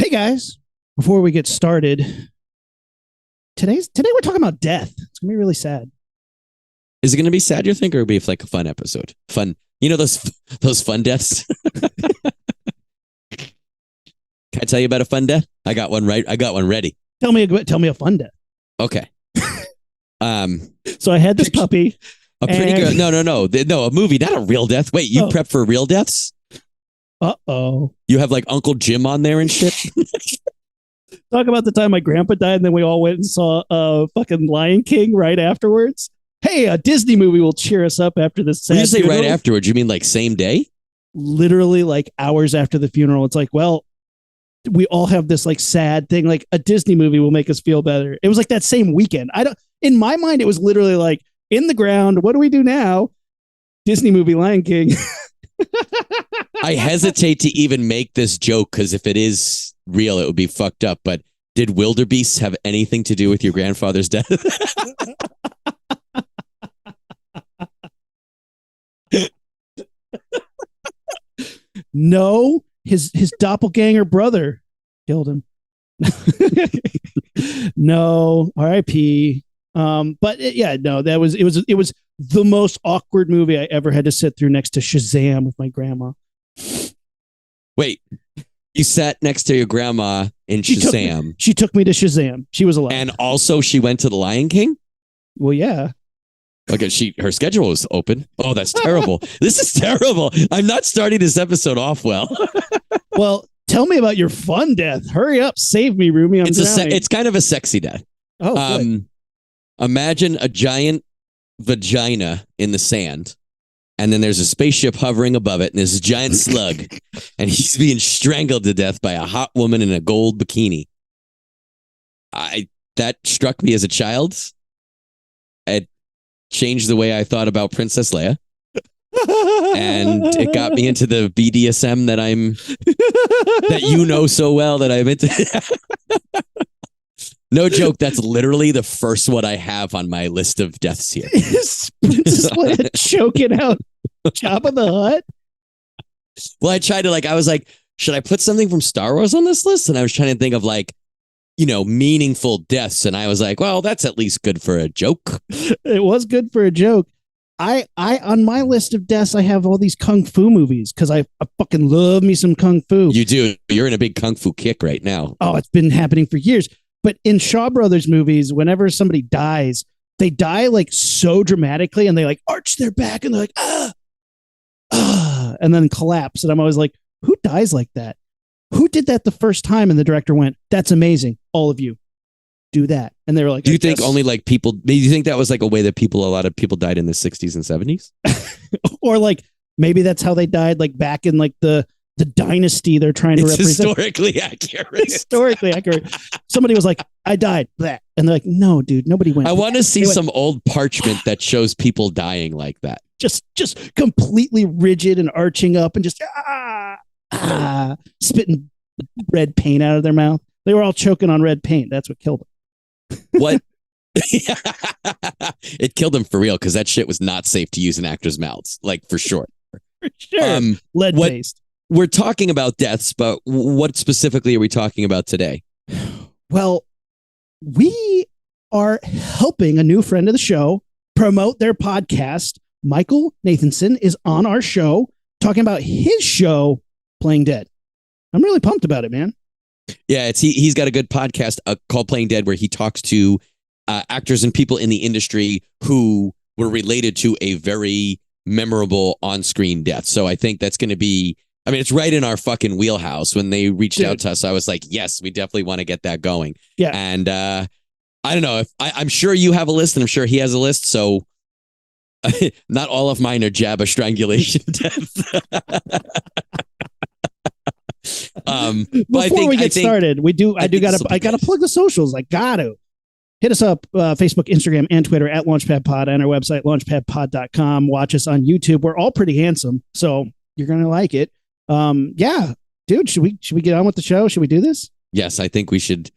Hey guys, before we get started, today we're talking about death. It's gonna be really sad. Is it going to be sad, you think, or be like a fun episode? Fun, those fun deaths. Can I tell you about a fun death? I got one right. I got one ready. Tell me a fun death. Okay. So I had this puppy. A pretty girl. No, a movie, not a real death. Wait, you prep for real deaths? Uh-oh. You have like Uncle Jim on there and shit? Talk about the time my grandpa died and then we all went and saw fucking Lion King right afterwards. Hey, a Disney movie will cheer us up after this sad When you say funeral. right afterwards, you mean like same day? Literally like hours after the funeral. It's like, well, we all have this like sad thing. Like a Disney movie will make us feel better. It was like that same weekend. In my mind, it was literally like in the ground. What do we do now? Disney movie Lion King. I hesitate to even make this joke because if it is real, it would be fucked up. But did wildebeests have anything to do with your grandfather's death? No, his doppelganger brother killed him. No, R.I.P. But it was the most awkward movie I ever had to sit through next to Shazam with my grandma. Wait, you sat next to your grandma in Shazam. She took me to Shazam. She was alive. And also she went to the Lion King? Well, yeah. Okay, her schedule was open. Oh, that's terrible. This is terrible. I'm not starting this episode off well. Well, tell me about your fun death. Hurry up, save me, Rumi. It's kind of a sexy death. Oh, good. Imagine a giant vagina in the sand, and then there's a spaceship hovering above it, and there's a giant slug, and he's being strangled to death by a hot woman in a gold bikini. That struck me as a child. It changed the way I thought about Princess Leia. And it got me into the BDSM that you know so well that I'm into. No joke, that's literally the first one I have on my list of deaths here. Is Princess Leia choking out Jabba the Hutt? Well, I was like, should I put something from Star Wars on this list? And I was trying to think of meaningful deaths. And I was like, well, that's at least good for a joke. It was good for a joke. I on my list of deaths, I have all these kung fu movies because I fucking love me some kung fu. You do. You're in a big kung fu kick right now. Oh, it's been happening for years. But in Shaw Brothers movies, whenever somebody dies, they die like so dramatically and they like arch their back and they're like, and then collapse. And I'm always like, who dies like that? Who did that the first time? And the director went, that's amazing. All of you do that. And they were like, do you think only like people, do you think that was like a way that a lot of people died in the 60s and 70s? Or like maybe that's how they died, like back in like the dynasty they're trying to represent. Historically accurate. Somebody was like, I died. Bleh. And they're like, no, dude, nobody went. I want to see some old parchment that shows people dying like that. Just completely rigid and arching up and just spitting red paint out of their mouth. They were all choking on red paint. That's what killed them. What? It killed them for real because that shit was not safe to use in actors' mouths, like for sure. For sure. Lead-based. We're talking about deaths, but what specifically are we talking about today? Well, we are helping a new friend of the show promote their podcast. Michael Nathanson is on our show talking about his show, Playing Dead. I'm really pumped about it, man. Yeah, he's got a good podcast called Playing Dead where he talks to actors and people in the industry who were related to a very memorable on-screen death. So I think that's going to be, it's right in our fucking wheelhouse. When they reached out to us, I was like, yes, we definitely want to get that going. Yeah. And I don't know if I'm sure you have a list and I'm sure he has a list. So not all of mine are Jabba strangulation deaths. Before we get started, I gotta plug the socials. I gotta hit us up, Facebook, Instagram, and Twitter at LaunchpadPod, and our website, launchpadpod.com. Watch us on YouTube. We're all pretty handsome, so you're gonna like it. Yeah, dude, should we get on with the show? Should we do this? Yes, I think we should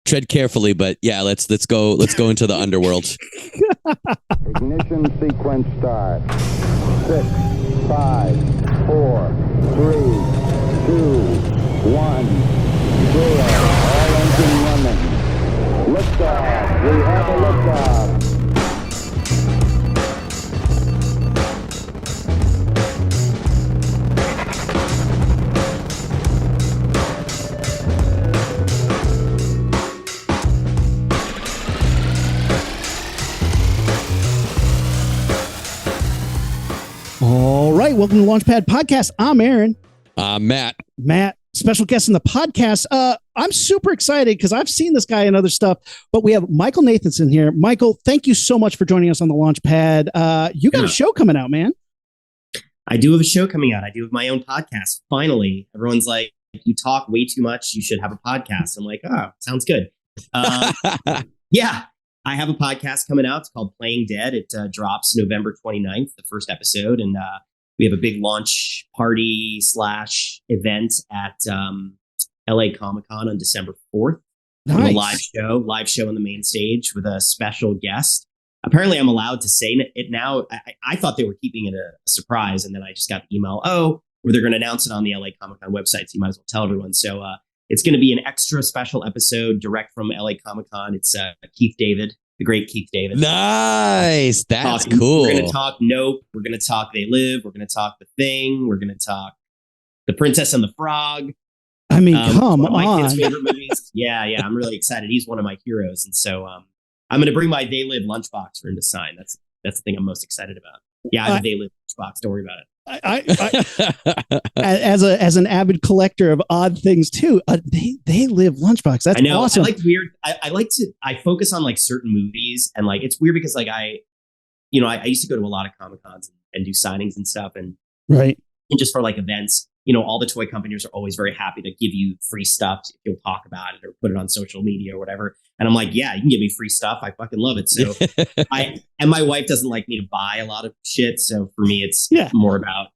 tread carefully, but yeah, let's go into the underworld. Ignition sequence start. 6, 5, 4, 3, 2, 1, 0. welcome to Launchpad Podcast. I'm Aaron. Matt. Matt, special guest in the podcast. I'm super excited because I've seen this guy in other stuff, but we have Michael Nathanson here. Michael, thank you so much for joining us on the Launchpad. You got a show coming out, man. I do have a show coming out. I do have my own podcast. Finally, everyone's like, you talk way too much. You should have a podcast. I'm like, oh, sounds good. Yeah, I have a podcast coming out. It's called Playing Dead. It drops November 29th, the first episode. And we have a big launch party / event at LA Comic-Con on December 4th. Nice. A live show on the main stage with a special guest. Apparently, I'm allowed to say it now. I thought they were keeping it a surprise. And then I just got the email, where they're going to announce it on the LA Comic-Con website. So you might as well tell everyone. So it's going to be an extra special episode direct from LA Comic-Con. It's Keith David, the great Keith David. Nice. That's cool. We're going to talk Nope. We're going to talk They Live. We're going to talk The Thing. We're going to talk The Princess and the Frog. I mean, come my on. kid's favorite movies. Yeah. I'm really excited. He's one of my heroes. And so I'm going to bring my They Live lunchbox for him to sign. That's the thing I'm most excited about. Yeah, I have a They Live lunchbox. Don't worry about it. As an avid collector of odd things too, they live lunchbox. That's awesome. I like weird. I focus on like certain movies, and like it's weird because like I used to go to a lot of Comic Cons and do signings and stuff, and right, and just for like events. All the toy companies are always very happy to give you free stuff if you'll talk about it or put it on social media or whatever. And I'm like, yeah, you can give me free stuff. I fucking love it. So and my wife doesn't like me to buy a lot of shit. So for me, it's more about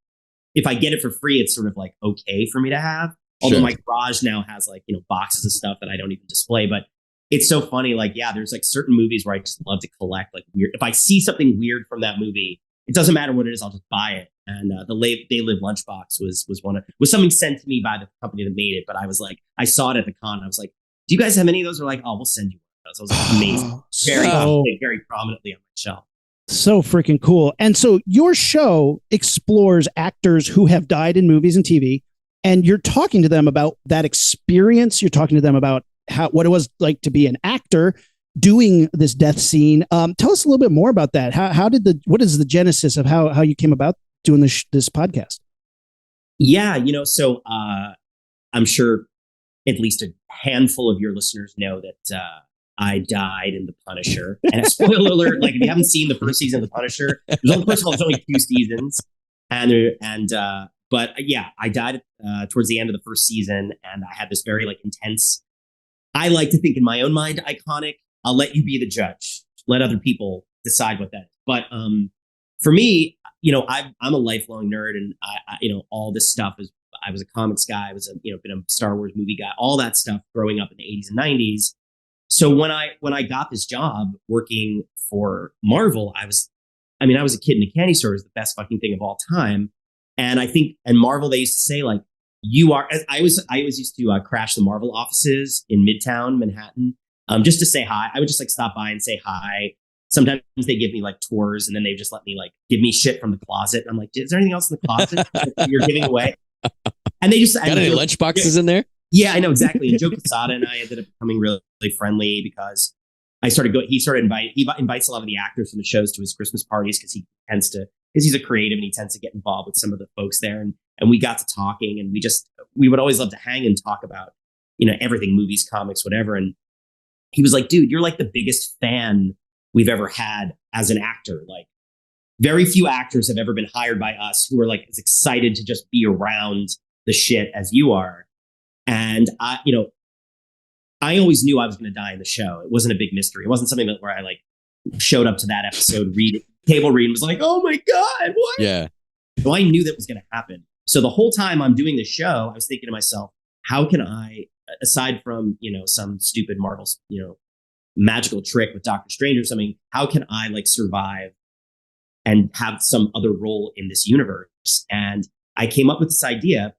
if I get it for free, it's sort of like okay for me to have. Although my garage now has like, boxes of stuff that I don't even display. But it's so funny. Like, yeah, there's like certain movies where I just love to collect like weird. If I see something weird from that movie, it doesn't matter what it is, I'll just buy it. And They Live lunchbox was something sent to me by the company that made it. But I was like, I saw it at the con. I was like, do you guys have any of those? They're like, we'll send you one of those. I was like, amazing. Very prominently on my shelf. So freaking cool. And so your show explores actors who have died in movies and TV, and you're talking to them about that experience. You're talking to them about what it was like to be an actor doing this death scene. Tell us a little bit more about that. What is the genesis of how you came about doing this podcast? Yeah, so I'm sure at least a handful of your listeners know that I died in The Punisher. And spoiler alert, like if you haven't seen the first season of The Punisher, first of all, there's only 2 seasons. But I died towards the end of the first season, and I had this very like intense, I like to think in my own mind, iconic, I'll let you be the judge. Let other people decide what that is. But for me, I'm a lifelong nerd, and I all this stuff is. I was a comics guy. I was been a Star Wars movie guy. All that stuff growing up in the 80s and 90s. So when I got this job working for Marvel, I was a kid in a candy store. It was the best fucking thing of all time. And I think, and Marvel, they used to say like, you are. I always used to crash the Marvel offices in Midtown Manhattan. Just to say hi. I would just like stop by and say hi. Sometimes they give me like tours, and then they just let me like give me shit from the closet. I'm like, is there anything else in the closet that you're giving away? And they just got any lunch boxes in there? Yeah, I know exactly. And Joe Quesada and I ended up becoming really, really friendly because I started going. He invites a lot of the actors from the shows to his Christmas parties because he's a creative and he tends to get involved with some of the folks there. And we got to talking, and we would always love to hang and talk about everything, movies, comics, whatever. And he was like, dude, you're like the biggest fan we've ever had as an actor. Like very few actors have ever been hired by us who are like as excited to just be around the shit as you are. And I always knew I was going to die in the show. It wasn't a big mystery. It wasn't something where I like showed up to that episode, table read, and was like, oh my God, what? Yeah. So I knew that was going to happen. So the whole time I'm doing the show, I was thinking to myself, how can I, aside from, some stupid Marvel, magical trick with Doctor Strange or something, how can I like survive and have some other role in this universe? And I came up with this idea.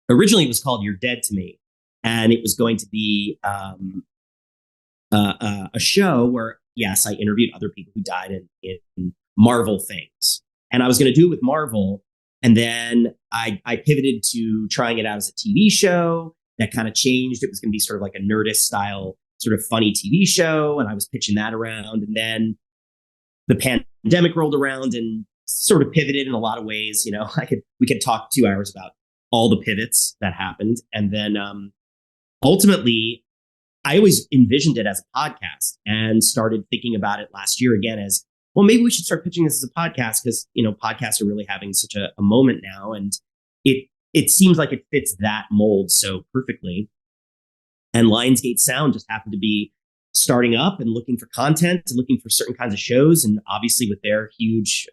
Originally, it was called You're Dead to Me. And it was going to be a show where, yes, I interviewed other people who died in Marvel things. And I was going to do it with Marvel. And then I pivoted to trying it out as a TV show. That kind of changed. It was going to be sort of like a Nerdist style, sort of funny TV show. And I was pitching that around. And then the pandemic rolled around, and sort of pivoted in a lot of ways. We could talk 2 hours about all the pivots that happened. And then ultimately, I always envisioned it as a podcast and started thinking about it last year again as, well, maybe we should start pitching this as a podcast because, podcasts are really having such a moment now. And it seems like it fits that mold so perfectly. And Lionsgate Sound just happened to be starting up and looking for content and looking for certain kinds of shows. And obviously with their huge,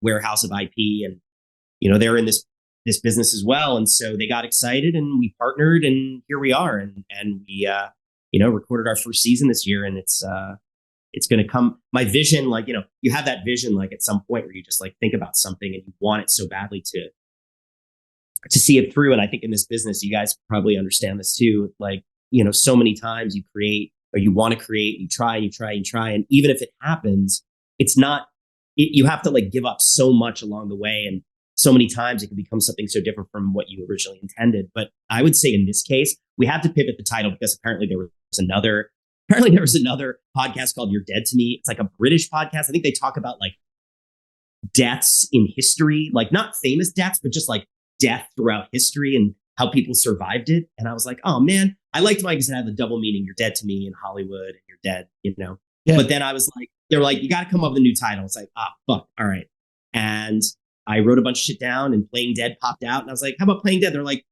warehouse of IP and, they're in this business as well. And so they got excited and we partnered and here we are. And we, recorded our first season this year and it's going to come. My vision, you have that vision, at some point where you just think about something and you want it so badly to see it through. And I think in this business, you guys probably understand this too. So many times you create or you want to create, you try. And even if it happens, it's not, you have to give up so much along the way. And so many times it can become something so different from what you originally intended. But I would say in this case, we had to pivot the title because apparently there was another podcast called You're Dead to Me. It's a British podcast. I think they talk about deaths in history, not famous deaths, but just death throughout history and how people survived it. And I was like, oh man, I liked mine because it had the double meaning. You're dead to me in Hollywood and you're dead, Yeah. But then I was they were you got to come up with a new title. It's fuck. All right. And I wrote a bunch of shit down and Playing Dead popped out. And I was like, how about Playing Dead? They're like,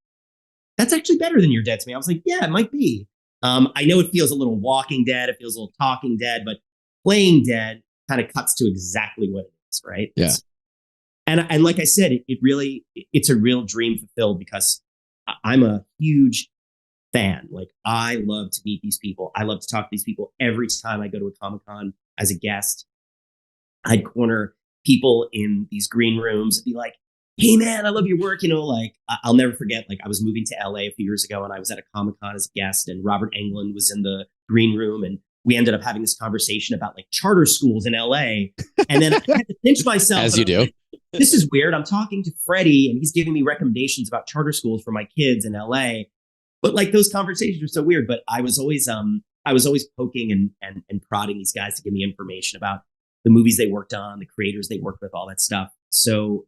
that's actually better than You're Dead to Me. I was like, yeah, it might be. I know it feels a little Walking Dead. It feels a little Talking Dead, but Playing Dead kind of cuts to exactly what it is, right? Yeah. And like I said, it's a real dream fulfilled because I'm a huge fan. I love to meet these people. I love to talk to these people every time I go to a Comic-Con as a guest. I'd corner people in these green rooms and be like, hey man, I love your work. I'll never forget, I was moving to LA a few years ago and I was at a Comic-Con as a guest and Robert Englund was in the green room and we ended up having this conversation about charter schools in LA. And then I had to pinch myself. As you do. This is weird. I'm talking to Freddie and he's giving me recommendations about charter schools for my kids in LA. But those conversations are so weird. But I was always poking and prodding these guys to give me information about the movies they worked on, the creators they worked with, all that stuff. So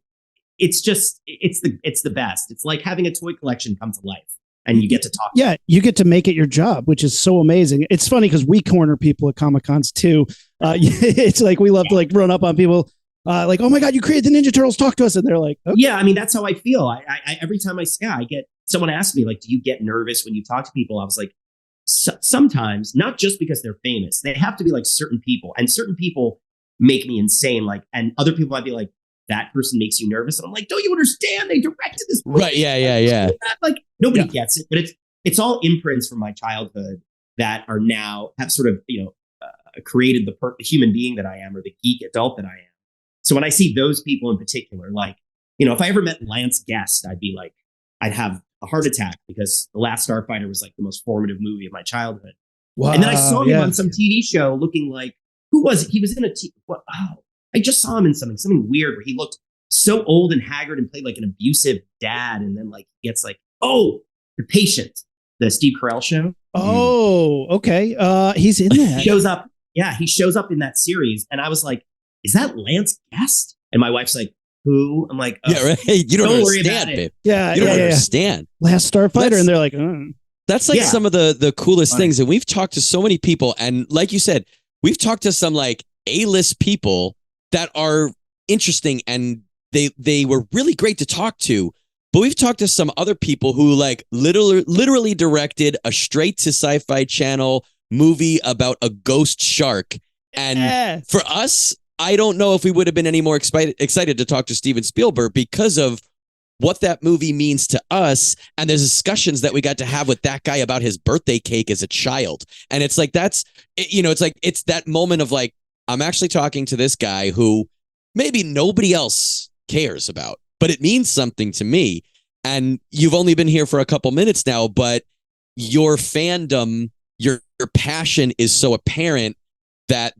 it's the best. It's like having a toy collection come to life and you get to talk. Yeah, you get to make it your job, which is so amazing. It's funny because we corner people at Comic-Cons too. It's we love to run up on people oh my God, you created the Ninja Turtles, talk to us. And they're like, okay. Yeah, I mean, that's how I feel. I every time I get someone asks me, do you get nervous when you talk to people? I was like, sometimes, not just because they're famous. They have to be certain people and certain people make me insane. And other people might be like, that person makes you nervous. And I'm like, don't you understand? They directed this movie. Right. Yeah. Nobody gets it, but it's all imprints from my childhood that are now have sort of, created the human being that I am or the geek adult that I am. So when I see those people in particular, if I ever met Lance Guest, I'd have a heart attack because The Last Starfighter was the most formative movie of my childhood. Wow, and then I saw him on some TV show looking who was it? He was in I just saw him in something weird where he looked so old and haggard and played an abusive dad. And then gets The Patient, the Steve Carell show. Oh, okay. He's in that. He shows up in that series. And I was like, is that Lance Guest? And my wife's like, who? I'm like, yeah, right. You don't understand, babe. Yeah, you don't understand. Last Starfighter, and they're like, that's some of the coolest things. And we've talked to so many people, and like you said, we've talked to some A-list people that are interesting, and they were really great to talk to. But we've talked to some other people who literally directed a straight to Sci-Fi Channel movie about a ghost shark, and for us, I don't know if we would have been any more excited to talk to Steven Spielberg because of what that movie means to us. And there's discussions that we got to have with that guy about his birthday cake as a child. And it's it's that moment of I'm actually talking to this guy who maybe nobody else cares about, but it means something to me. And you've only been here for a couple minutes now, but your fandom, your passion is so apparent that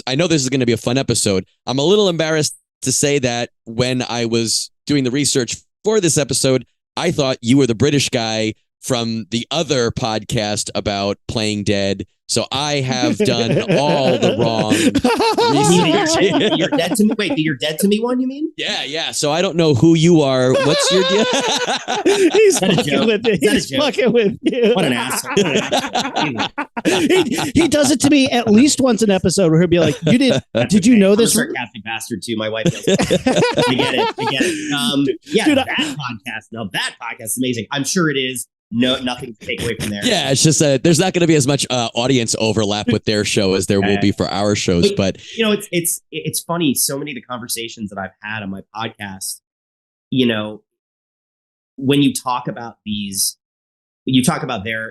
I know this is going to be a fun episode. I'm a little embarrassed to say that when I was doing the research for this episode, I thought you were the British guy from the other podcast about Playing Dead. So I have done all the wrong research. You're dead to me. Wait, the You're Dead to Me one, you mean? Yeah. So I don't know who you are. What's your deal? He's fucking with you. He's fucking with you. What an asshole. he does it to me at least once an episode where he'll be like, did you know this? I'm a sarcastic bastard too. My wife knows. I get it. Yeah, dude, that podcast. No, that podcast is amazing. I'm sure it is. No, nothing to take away from there. Yeah, it's just there's not going to be as much audience overlap with their show as there will be for our shows. But you know, it's funny. So many of the conversations that I've had on my podcast, you know, when you talk about their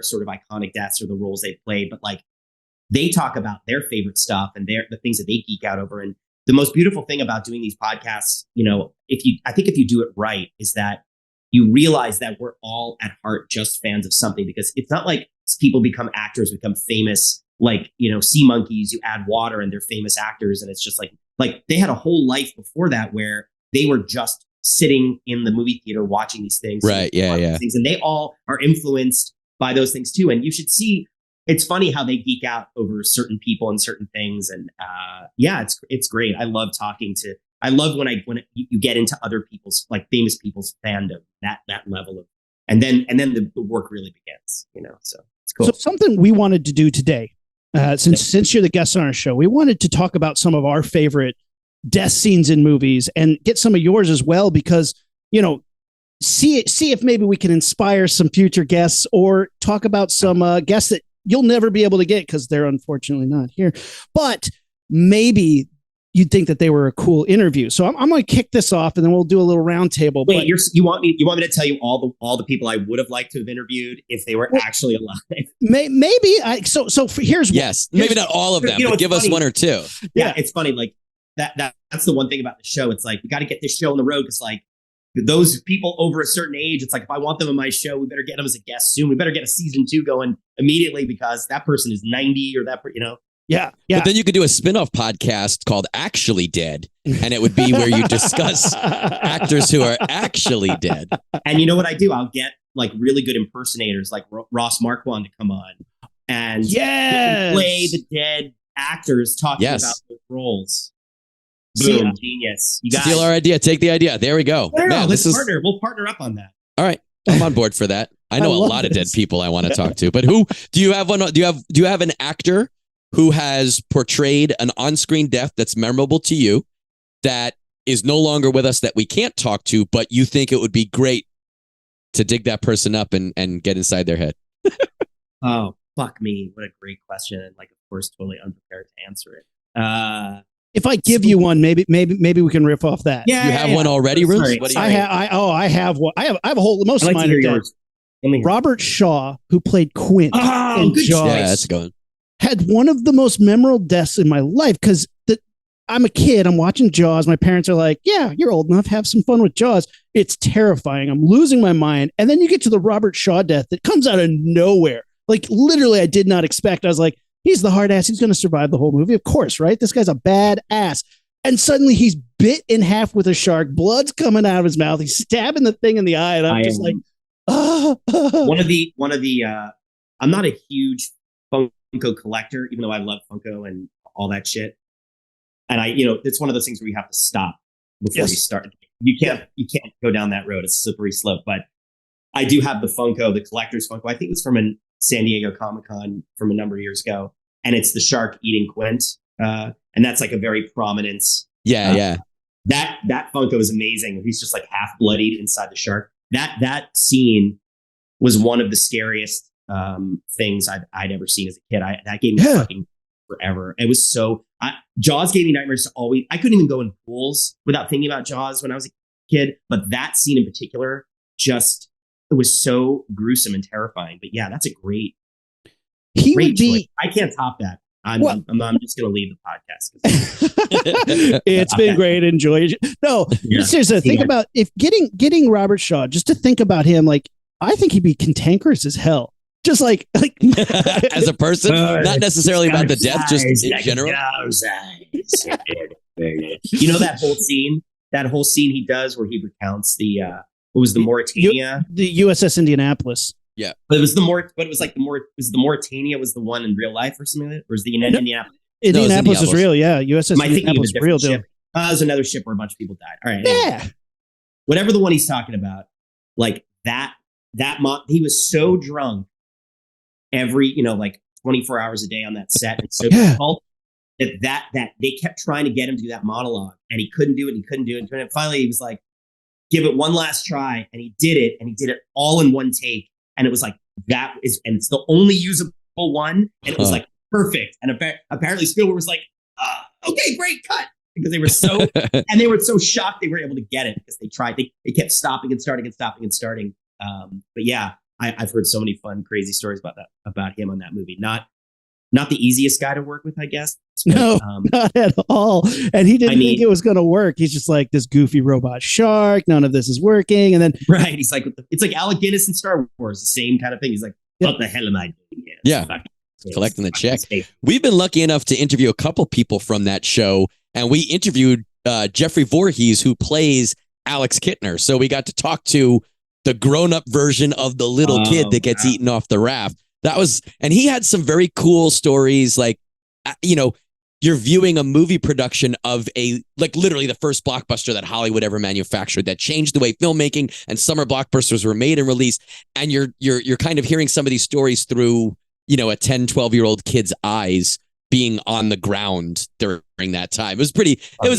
sort of iconic deaths or the roles they played, but like they talk about their favorite stuff and the things that they geek out over. And the most beautiful thing about doing these podcasts, you know, I think if you do it right, is that you realize that we're all at heart just fans of something, because it's not like people become actors, become famous, like, you know, sea monkeys, you add water and they're famous actors. And it's just like they had a whole life before that where they were just sitting in the movie theater watching these things. Right. Yeah. Things, and they all are influenced by those things too. And you should see, it's funny how they geek out over certain people and certain things. And it's great. I love when you get into other people's, like famous people's fandom, that level of, and then the work really begins, you know, so it's cool. So something we wanted to do today, since you're the guest on our show, we wanted to talk about some of our favorite death scenes in movies and get some of yours as well, because, you know, see if maybe we can inspire some future guests or talk about some guests that you'll never be able to get because they're unfortunately not here, but maybe you'd think that they were a cool interview. So I'm going to kick this off and then we'll do a little round table. Wait, you want me to tell you all the people I would have liked to have interviewed if they were actually alive? Maybe. Here's maybe not all of them, but give us one or two. Yeah, it's funny. Like that's the one thing about the show. It's like, we got to get this show on the road, because like those people over a certain age, it's like, if I want them in my show, we better get them as a guest soon. We better get a season 2 going immediately, because that person is 90 or that, you know. Yeah. But then you could do a spin-off podcast called Actually Dead, and it would be where you discuss actors who are actually dead. And you know what I do? I'll get like really good impersonators like Ross Marquand to come on and play the dead actors talking about those roles. Boom, genius. You guys steal our idea. Take the idea. There we go. Man, we'll partner up on that. All right. I'm on board for that. I know a lot of dead people I want to talk to, but who do you have one? Do you have an actor who has portrayed an on-screen death that's memorable to you, that is no longer with us, that we can't talk to, but you think it would be great to dig that person up and get inside their head? Oh, fuck me. What a great question. And like, of course, totally unprepared to answer it. If I give you one, maybe we can riff off that. Yeah, you have one already, Roots? I have one. I have a whole, most of mine are dead. Robert Shaw, who played Quint in Jaws. Yeah, that's going. Had one of the most memorable deaths in my life, because I'm a kid. I'm watching Jaws. My parents are like, yeah, you're old enough. Have some fun with Jaws. It's terrifying. I'm losing my mind. And then you get to the Robert Shaw death that comes out of nowhere. Like, literally, I did not expect. I was like, he's the hard ass. He's going to survive the whole movie. Of course, right? This guy's a bad ass. And suddenly he's bit in half with a shark. Blood's coming out of his mouth. He's stabbing the thing in the eye. And I'm just like, one of the, I'm not a huge Funko collector, even though I love Funko and all that shit. And it's one of those things where you have to stop before you start. You can't go down that road. It's a slippery slope. But I do have the Funko, the collector's Funko. I think it was from a San Diego Comic-Con from a number of years ago. And it's the shark eating Quint. And that's like a very prominent. Yeah. That Funko is amazing. He's just like half bloodied inside the shark. That scene was one of the scariest things I'd ever seen as a kid. That gave me fucking forever. It was so. Jaws gave me nightmares to always. I couldn't even go in pools without thinking about Jaws when I was a kid. But that scene in particular, it was so gruesome and terrifying. But yeah, that's a great. He would be. Choice. I can't top that. I'm just going to leave the podcast. It's been great. Enjoy it. No, seriously, think about if getting Robert Shaw, just to think about him, like, I think he'd be cantankerous as hell. Just like as a person, not necessarily about the death, just in general. You know that whole scene he does where he recounts the what was the Mauritania, the USS Indianapolis. Yeah. But it was the Mauritania was the one in real life or something like that? Or was the Indianapolis? Indianapolis is real, yeah. USS Am I thinking of a Indianapolis is real different deal. ship? It was another ship where a bunch of people died. All right. Yeah. Whatever the one he's talking about, like he was so drunk every, like 24 hours a day on that set. It's so difficult that they kept trying to get him to do that monologue and he couldn't do it. And finally he was like, give it one last try. And he did it. And he did it all in one take. And it was like, and it's the only usable one. And it was like perfect. And apparently Spielberg was like, okay, great, cut. Because they were so shocked they were able to get it because they kept stopping and starting and stopping and starting. But yeah, I've heard so many fun, crazy stories about him on that movie. Not the easiest guy to work with, I guess. But, no, not at all. And he didn't think it was going to work. He's just like this goofy robot shark. None of this is working. And then right, he's like, it's like Alec Guinness in Star Wars, the same kind of thing. He's like, what the hell am I doing here? Yeah, collecting the check. We've been lucky enough to interview a couple people from that show, and we interviewed Jeffrey Voorhees, who plays Alex Kittner. So we got to talk to the grown-up version of the little kid that gets eaten off the raft. And he had some very cool stories, like, you're viewing a movie production of literally the first blockbuster that Hollywood ever manufactured that changed the way filmmaking and summer blockbusters were made and released. And you're kind of hearing some of these stories through, a 10, 12-year-old kid's eyes being on the ground during that time. It was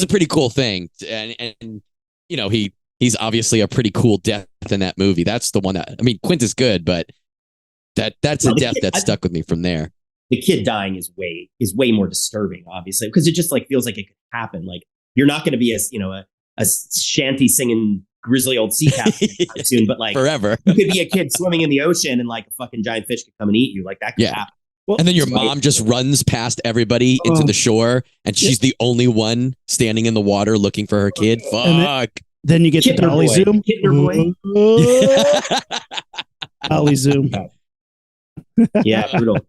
a pretty cool thing. And he's obviously a pretty cool death in that movie. That's the one Quint is good, but that's a death that stuck with me from there. The kid dying is way more disturbing, obviously, because it just like feels like it could happen. Like you're not going to be a shanty singing grizzly old sea captain soon, but like forever. You could be a kid swimming in the ocean and like a fucking giant fish could come and eat you. Like that could happen. Well, and then your mom just runs past everybody into the shore, and she's the only one standing in the water looking for her kid. Fuck. Then you get the dolly zoom. Kittner boy. Dolly zoom. Yeah, brutal.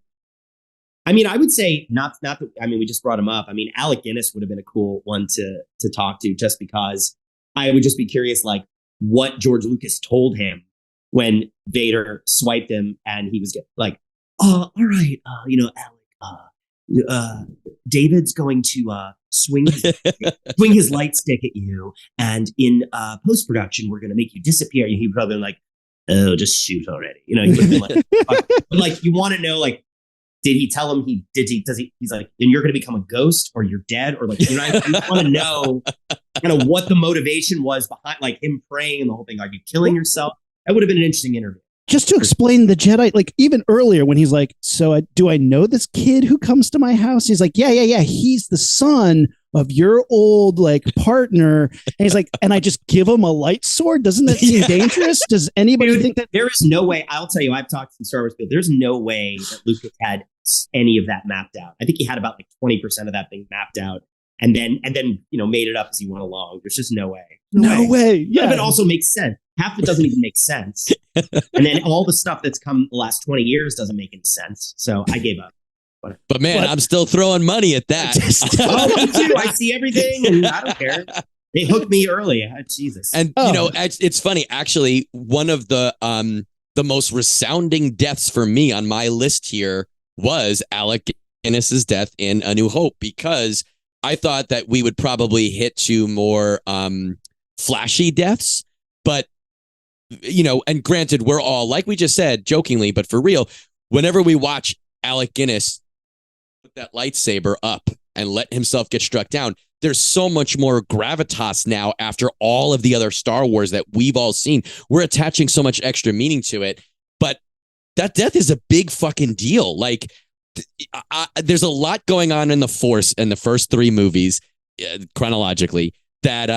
I would say not that, we just brought him up. Alec Guinness would have been a cool one to talk to just because I would just be curious, like what George Lucas told him when Vader swiped him and he was like, all right, Alec, David's going to swing his light stick at you. And in post-production, we're going to make you disappear. And he'd probably been like, oh, just shoot already. He would have been like, fuck. But like, you want to know, like, did he tell him he's like, and you're going to become a ghost or you're dead or like, you want to know kind of what the motivation was behind like him praying and the whole thing. Are you killing yourself? That would have been an interesting interview. Just to explain the Jedi, like even earlier when he's like, so do I know this kid who comes to my house? He's like, yeah. He's the son of your old like partner. And he's like, and I just give him a light sword. Doesn't that seem dangerous? Does anybody think that? There is no way. I'll tell you, I've talked to Star Wars people. There's no way that Lucas had any of that mapped out. I think he had about like 20% of that thing mapped out. And then made it up as he went along. There's just no way. No way. Yeah. But it also makes sense. Half of it doesn't even make sense. And then all the stuff that's come the last 20 years doesn't make any sense. So I gave up. But man, I'm still throwing money at that. Oh, me too. I see everything and I don't care. They hooked me early. Jesus. And it's funny. Actually, one of the most resounding deaths for me on my list here was Alec Guinness's death in A New Hope, because I thought that we would probably hit to more flashy deaths. But, and granted, we're all, like we just said, jokingly, but for real, whenever we watch Alec Guinness put that lightsaber up and let himself get struck down, there's so much more gravitas now after all of the other Star Wars that we've all seen. We're attaching so much extra meaning to it. But that death is a big fucking deal. Like, there's a lot going on in the Force in the first three movies, chronologically, that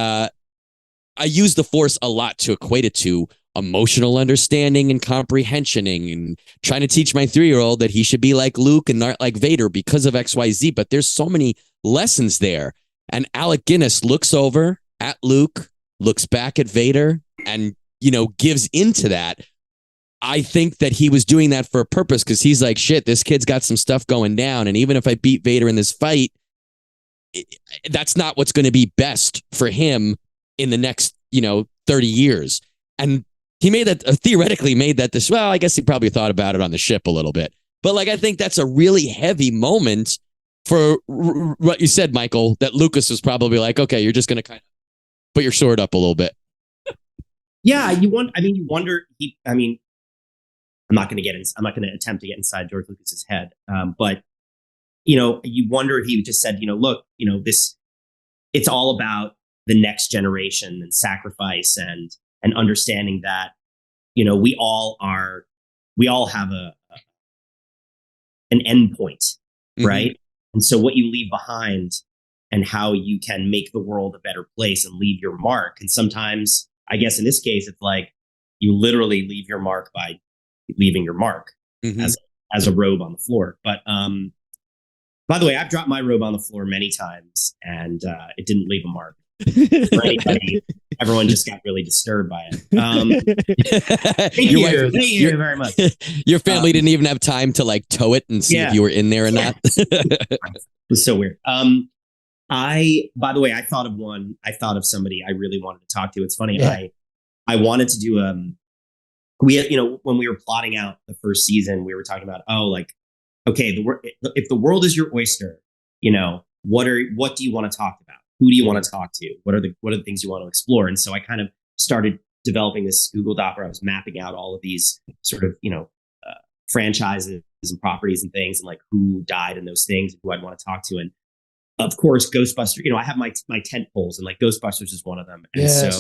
I use the Force a lot to equate it to emotional understanding and comprehensioning and trying to teach my 3-year-old that he should be like Luke and not like Vader because of XYZ. But there's so many lessons there. And Alec Guinness looks over at Luke, looks back at Vader, and, gives into that. I think that he was doing that for a purpose, because he's like, shit, this kid's got some stuff going down. And even if I beat Vader in this fight, that's not what's going to be best for him in the next, 30 years. And he made that theoretically made that this. Well, I guess he probably thought about it on the ship a little bit, but like I think that's a really heavy moment for what you said, Michael. That Lucas was probably like, okay, you're just gonna kind of put your sword up a little bit. Yeah, you want. I mean, you wonder. I'm not going to attempt to get inside George Lucas's head, but you wonder if he just said, look, this. It's all about the next generation and sacrifice and understanding that we all have an end point, right? And so what you leave behind and how you can make the world a better place and leave your mark. And sometimes, I guess in this case, it's like you literally leave your mark by leaving your mark as a robe on the floor. But by the way, I've dropped my robe on the floor many times and it didn't leave a mark. For anybody, everyone just got really disturbed by it. Thank you very much. Your family didn't even have time to like tow it and see if you were in there or not. It was so weird. By the way, I thought of somebody I really wanted to talk to. It's funny. Yeah. I wanted to do we had, when we were plotting out the first season, we were talking about, okay, if the world is your oyster, what do you want to talk about? Who do you want to talk to? What are the things you want to explore? And so I kind of started developing this Google Doc where I was mapping out all of these sort of, franchises and properties and things and like who died in those things and who I'd want to talk to. And of course, Ghostbusters, I have my tent poles and like Ghostbusters is one of them. And so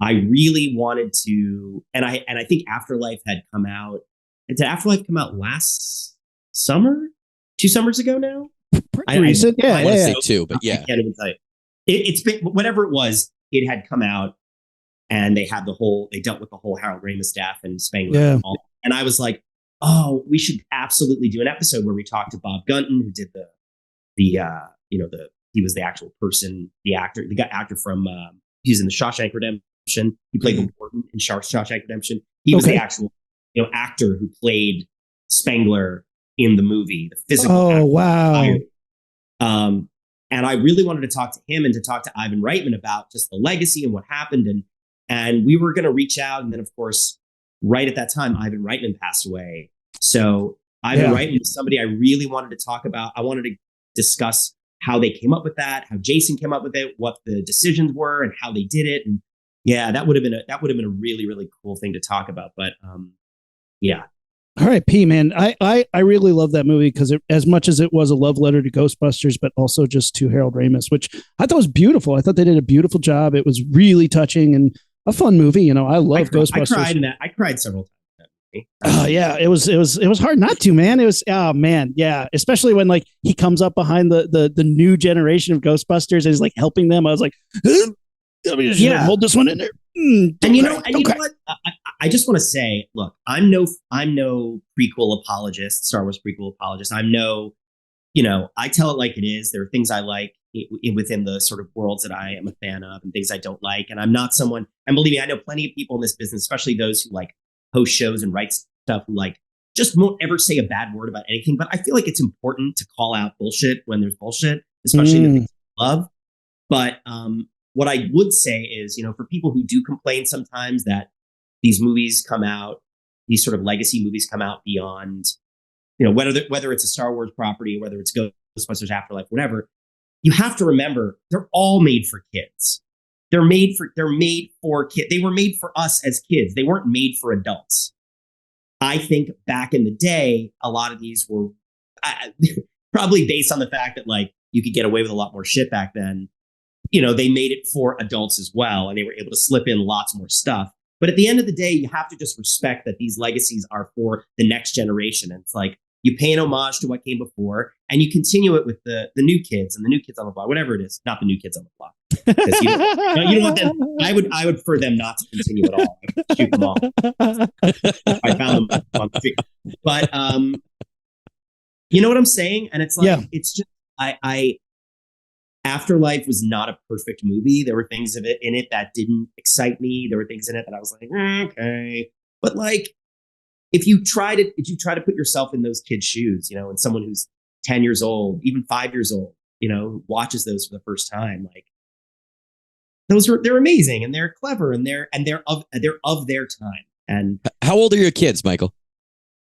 I really wanted to, and I think Afterlife had come out. Did Afterlife come out last summer? 2 summers ago now? Pretty recent. I want to say 2, but yeah. I can't even tell you. It's been, whatever it was, it had come out and they dealt with the whole Harold Ramis staff and Spengler and all. And I was like, oh, we should absolutely do an episode where we talk to Bob Gunton, who did he was the actual person, the actor from, he was in the Shawshank Redemption. He played the warden in Shawshank Redemption. He was the actual, actor who played Spengler in the movie, the physical. Oh, wow. And I really wanted to talk to him and to talk to Ivan Reitman about just the legacy and what happened. And we were going to reach out. And then, of course, right at that time, Ivan Reitman passed away. So Ivan Reitman was somebody I really wanted to talk about. I wanted to discuss how they came up with that, how Jason came up with it, what the decisions were and how they did it. And that would have been a really, really cool thing to talk about. But All right, P, man. I really love that movie because as much as it was a love letter to Ghostbusters, but also just to Harold Ramis, which I thought was beautiful. I thought they did a beautiful job. It was really touching and a fun movie. I love Ghostbusters. I cried several times. Oh yeah, it was hard not to, man. It was, oh man, yeah. Especially when like he comes up behind the new generation of Ghostbusters and he's like helping them. I was like, hold this one in there. And you know what? I just want to say, look, I'm no prequel apologist, Star Wars prequel apologist. I tell it like it is. There are things I like within the sort of worlds that I am a fan of and things I don't like. And I'm not someone, and believe me, I know plenty of people in this business, especially those who like host shows and write stuff who like just won't ever say a bad word about anything. But I feel like it's important to call out bullshit when there's bullshit, especially the things you love. But what I would say is, for people who do complain sometimes that these movies come out, these sort of legacy movies come out beyond, whether it's a Star Wars property, whether it's Ghostbusters Afterlife, whatever, you have to remember they're all made for kids. They're made for kids. They were made for us as kids. They weren't made for adults. I think back in the day, a lot of these were probably based on the fact that like you could get away with a lot more shit back then. They made it for adults as well, and they were able to slip in lots more stuff. But at the end of the day, you have to just respect that these legacies are for the next generation. And it's like you pay an homage to what came before, and you continue it with the new kids and the new kids on the block, whatever it is. Not the new kids on the block. You don't want them. I would prefer them not to continue at all. I would shoot them all. I found them on the street. But you know what I'm saying? And it's like it's just I Afterlife was not a perfect movie. There were things in it that didn't excite me. There were things in it that I was like, okay. But like, if you try to put yourself in those kids' shoes, and someone who's 10 years old, even 5 years old, watches those for the first time, like, they're amazing and they're clever and they're of their time. And How old are your kids, Michael?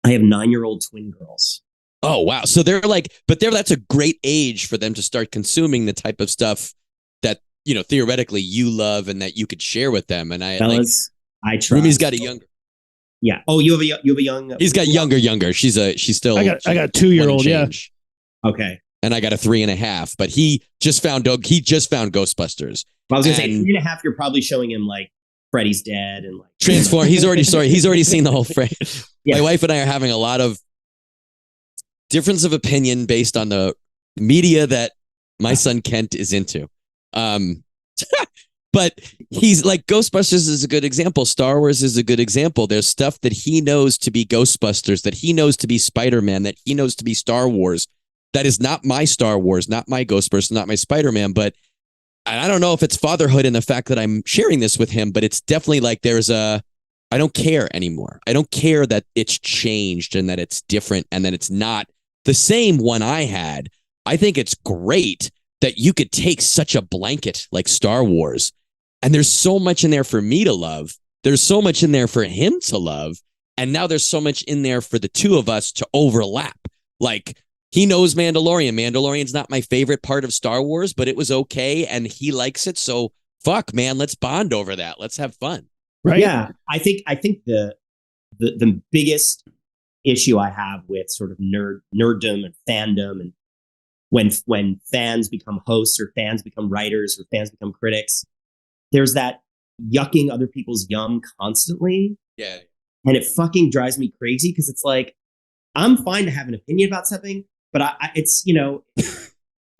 I have 9-year-old twin girls. Oh, wow. So they're like, that's a great age for them to start consuming the type of stuff that, theoretically you love and that you could share with them. And Fellas, I try. Rumi's got a younger. Yeah. Oh, you have a young. He's got younger. She's still. I got a 2-year-old. Yeah. Okay. And I got a 3.5, but he just found Ghostbusters. Well, I was gonna say 3.5. You're probably showing him like Freddy's dead and like Transform. He's already seen the whole frame. Yeah. My wife and I are having a lot of difference of opinion based on the media that my son Kent is into. But he's like, Ghostbusters is a good example. Star Wars is a good example. There's stuff that he knows to be Ghostbusters, that he knows to be Spider-Man, that he knows to be Star Wars. That is not my Star Wars, not my Ghostbusters, not my Spider-Man. But I don't know if it's fatherhood in the fact that I'm sharing this with him, but it's definitely like I don't care anymore. I don't care that it's changed and that it's different and that it's not the same one I had. I think it's great that you could take such a blanket like Star Wars, and there's so much in there for me to love. There's so much in there for him to love. And now there's so much in there for the two of us to overlap. Like, he knows Mandalorian. Mandalorian's not my favorite part of Star Wars, but it was okay, and he likes it. So fuck, man, let's bond over that. Let's have fun. Right? Yeah, I think the biggest issue I have with sort of nerddom and fandom, and when fans become hosts or fans become writers or fans become critics, there's that yucking other people's yum constantly. Yeah, and it fucking drives me crazy because it's like, I'm fine to have an opinion about something, but it's you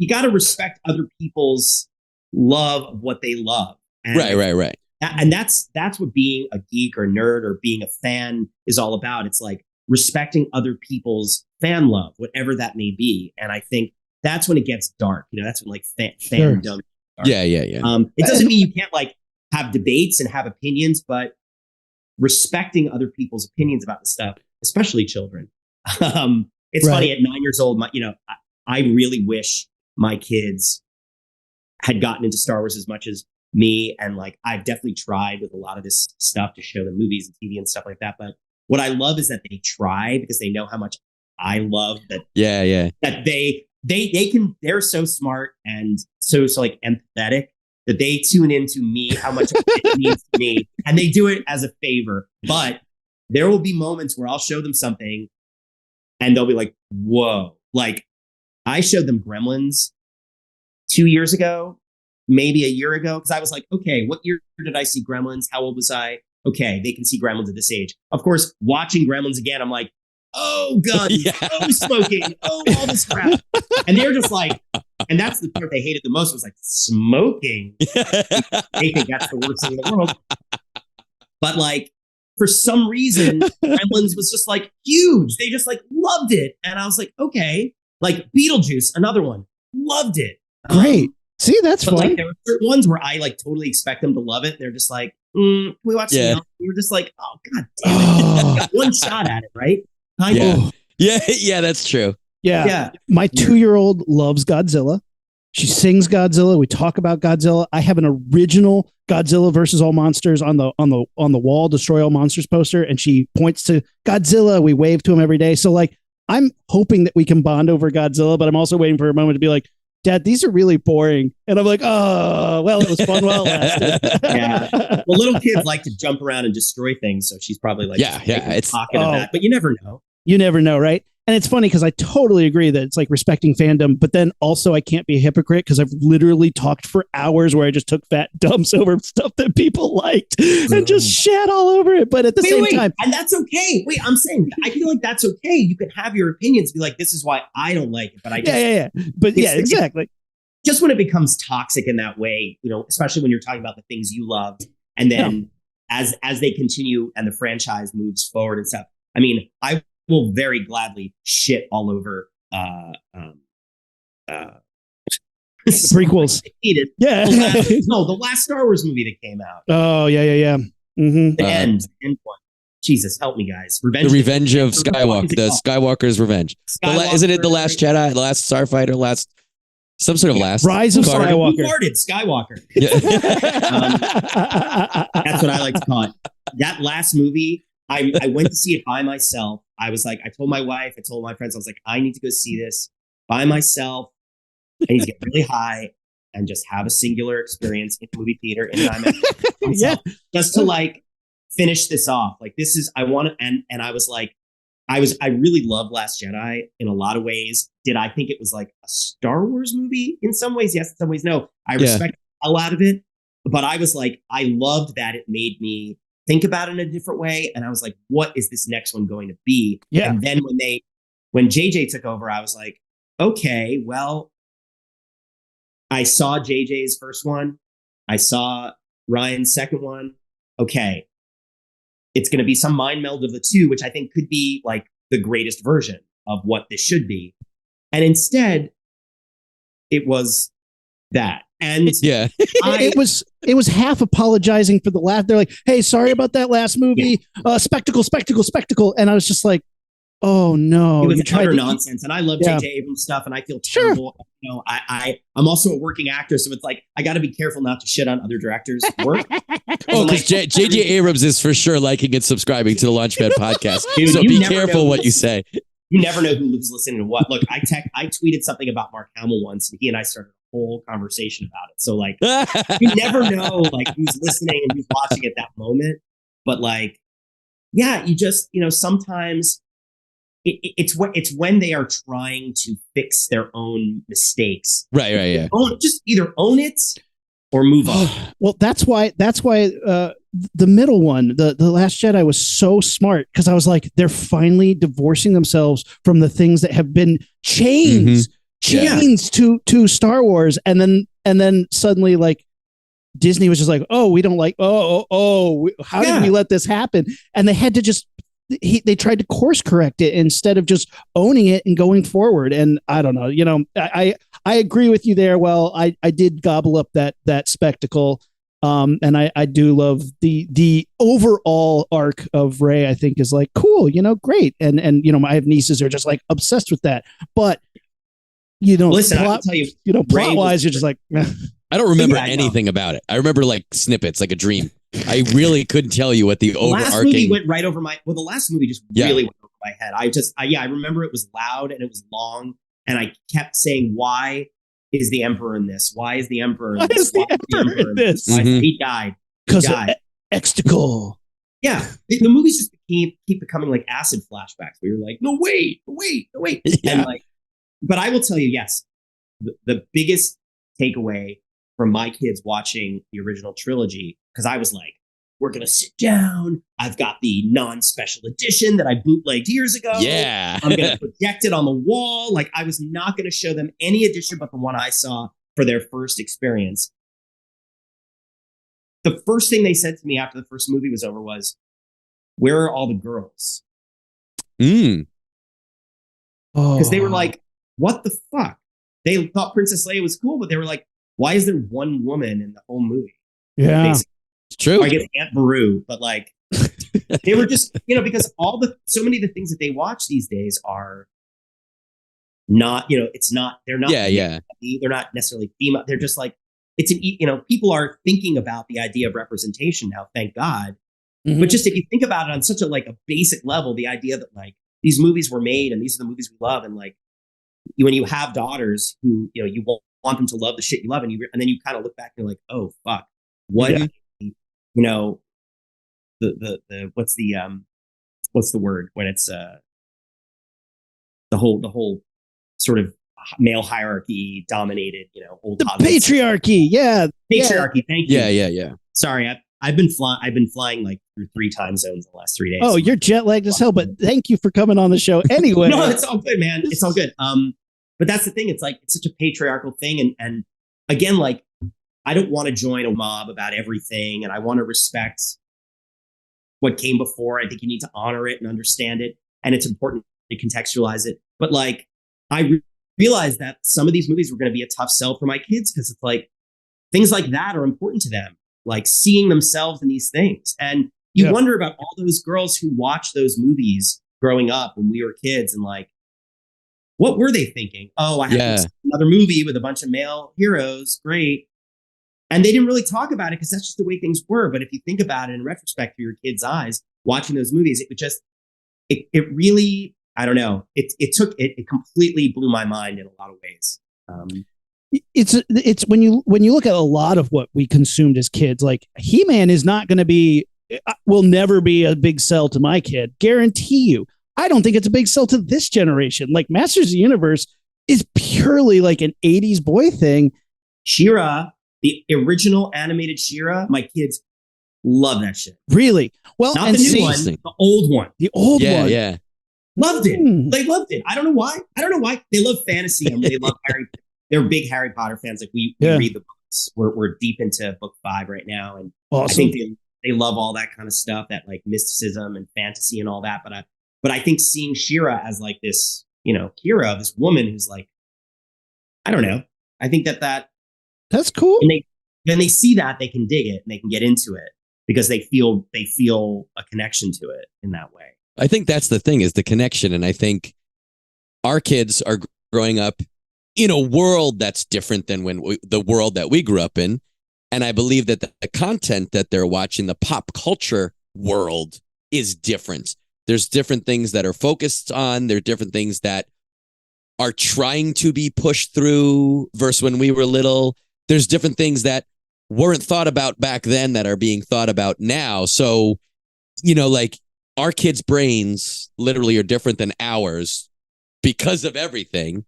got to respect other people's love of what they love. And right. And that's what being a geek or nerd or being a fan is all about. It's like respecting other people's fan love, whatever that may be. And I think that's when it gets dark. That's when like fandom. Sure. Yeah. It doesn't mean you can't like have debates and have opinions, but respecting other people's opinions about the stuff, especially children. It's funny, at 9 years old, I really wish my kids had gotten into Star Wars as much as me. And like, I've definitely tried with a lot of this stuff to show them movies and TV and stuff like that. But what I love is that they try because they know how much I love that. Yeah. That they're so smart and so like empathetic that they tune into me, how much it means to me. And they do it as a favor. But there will be moments where I'll show them something and they'll be like, whoa. Like, I showed them Gremlins 2 years ago, maybe a year ago, because I was like, okay, what year did I see Gremlins? How old was I? Okay, they can see Gremlins at this age. Of course, watching Gremlins again, I'm like, oh, guns, oh, smoking, oh, all this crap. And they're just like, and that's the part they hated the most, was like smoking. They think that's the worst thing in the world. But like, for some reason, Gremlins was just like huge. They just like loved it. And I was like, okay, like Beetlejuice, another one, loved it. Great. See, that's fun. Like, there were certain ones where I like totally expect them to love it. They're just like, can we watch something else? You're just like, oh, God damn it. Got one shot at it, right? Yeah, that's true. Yeah. My 2-year-old loves Godzilla. She sings Godzilla. We talk about Godzilla. I have an original Godzilla versus all monsters on the wall, Destroy All Monsters poster, and she points to Godzilla. We wave to him every day. So like, I'm hoping that we can bond over Godzilla, but I'm also waiting for a moment to be like, Dad, these are really boring. And I'm like, oh, well, it was fun while it lasted. Yeah. Well, little kids like to jump around and destroy things. So she's probably like, it's talking of that, but you never know. You never know, right? And it's funny because I totally agree that it's like respecting fandom, but then also I can't be a hypocrite because I've literally talked for hours where I just took fat dumps over stuff that people liked and just shat all over it. But at the same time, and that's okay. Wait, I'm saying I feel like that's okay. You can have your opinions, be like, this is why I don't like it. But I just, But yeah, exactly. Just when it becomes toxic in that way, especially when you're talking about the things you love, and then as they continue and the franchise moves forward and stuff. I mean, I will very gladly shit all over the prequels. Yeah. The last Star Wars movie that came out. Oh, yeah. Mm-hmm. The end one. Jesus, help me, guys. The Revenge of Skywalker. The Skywalker's Revenge. Isn't it The Last Jedi? The Last Starfighter? Some sort of last Rise of Carter. Skywalker. Who farted? Skywalker. Yeah. That's what I like to call it. That last movie, I went to see it by myself. I was like, I told my wife, I told my friends, I was like, I need to go see this by myself. I need to get really high and just have a singular experience in the movie theater in IMAX. Yeah. Just to like finish this off. Like this is, I want to, and I was like, I really love Last Jedi in a lot of ways. Did I think it was like a Star Wars movie? In some ways, yes. In some ways, no. I respect the hell out of it. But I was like, I loved that it made me think about it in a different way. And I was like, what is this next one going to be? Yeah. And then when JJ took over, I was like, okay, well, I saw JJ's first one. I saw Ryan's second one. Okay. It's going to be some mind meld of the two, which I think could be like the greatest version of what this should be. And instead, it was that. And Yeah. it was half apologizing for the last. They're like, "Hey, sorry about that last movie. Spectacle." And I was just like, "Oh no!" It was you tried utter to- nonsense. And I love Yeah. J.J. Abrams stuff, and I feel terrible. You know, I'm also a working actor, so it's like I got to be careful not to shit on other directors' work. Oh, because J.J. Abrams is for sure liking and subscribing to the Launchpad podcast. Dude, So you be never careful know what you who's- say. You never know who's listening to what. Look, I tweeted something about Mark Hamill once, and he and I started a whole conversation about it. So like, you never know like who's listening and who's watching at that moment. But like, yeah, you just, you know, sometimes it's when they are trying to fix their own mistakes. Right, yeah. Just either own it or move on. Well, that's why the middle one, the Last Jedi, was so smart, because I was like, they're finally divorcing themselves from the things that have been chains to Star Wars, and then suddenly like Disney was just like, oh, we don't like, how did we let this happen? And they had to just they tried to course correct it instead of just owning it and going forward. And I don't know, you know, I agree with you there. Well, I did gobble up that spectacle. And I do love the overall arc of Rey. I think is like cool, you know, great. And you know, I have nieces who are just like obsessed with that. But you know, listen, I plot, can tell you, you know, plot wise, you're just like, I don't remember Yeah, I know. anything about it. I remember like snippets, like a dream. I really couldn't tell you what the last movie overarching. went right over my. Well, the last movie just really went over my head. I remember it was loud and it was long, and I kept saying, "Why is the Emperor in this? Why is the Emperor in why this? is the Emperor in this? Why- Mhm. He died. Because died. exticle. Yeah, the movies just keep becoming like acid flashbacks. We were like, no, wait. Yeah. And like, but I will tell you, yes, the biggest takeaway from my kids watching the original trilogy, because I was like, we're going to sit down. I've got the non-special edition that I bootlegged years ago. Yeah. I'm going to project it on the wall. Like, I was not going to show them any edition but the one I saw for their first experience. The first thing they said to me after the first movie was over was, where are all the girls? Mm. Because they were like, what the fuck? They thought Princess Leia was cool, but they were like, why is there one woman in the whole movie? yeah. Basically. It's true. Or I guess Aunt Beru, but like, they were just, you know, because so many of the things that they watch these days are not, you know, they're not, Yeah. they're not necessarily female. They're just like, you know, people are thinking about the idea of representation now, thank God. Mhm. But just if you think about it on such a like a basic level, the idea that like these movies were made and these are the movies we love, and like when you have daughters who, you know, you want them to love the shit you love, and then you kind of look back and you're like, oh fuck, what, you know, the what's the word when it's the whole sort of male hierarchy dominated, you know, old The Hollywood patriarchy. Yeah. patriarchy. Thank you. Yeah. Sorry, I've been flying like through 3 time zones in the last 3 days. Oh, you're jet lagged as hell, but thank you for coming on the show anyway. No, it's all good, man. It's all good. But that's the thing. It's like it's such a patriarchal thing, and again, like I don't want to join a mob about everything, and I want to respect what came before. I think you need to honor it and understand it, and it's important to contextualize it. But like, I realized that some of these movies were going to be a tough sell for my kids because it's like things like that are important to them, like seeing themselves in these things, and you wonder about all those girls who watched those movies growing up when we were kids, and like, what were they thinking? Oh, I have Yeah. another movie with a bunch of male heroes. Great. And they didn't really talk about it because that's just the way things were. But if you think about it in retrospect through your kids' eyes, watching those movies, it would just, it really, I don't know. It completely blew my mind in a lot of ways. It's when you look at a lot of what we consumed as kids, like He-Man is not going to be, will never be a big sell to my kid. Guarantee you. I don't think it's a big sell to this generation. Like Masters of the Universe is purely like an 80s boy thing. She-Ra, the original animated She-Ra, my kids love that shit. Really? Well, not and the new one, the old one. The old one. Yeah. Loved it. They loved it. I don't know why. They love fantasy and they love Harry. They're big Harry Potter fans. Like we read the books. We're deep into book 5 right now, and awesome. I think they love all that kind of stuff, that like mysticism and fantasy and all that. But I think seeing She-Ra as like this, Kira, this woman who's like, I don't know. I think that's cool. And they see that, they can dig it and they can get into it because they feel a connection to it in that way. I think that's the thing, is the connection. And I think our kids are growing up in a world that's different than the world that we grew up in. And I believe that the content that they're watching, the pop culture world, is different. There's different things that are focused on. There are different things that are trying to be pushed through versus when we were little. There's different things that weren't thought about back then that are being thought about now. So, like our kids' brains literally are different than ours because of everything.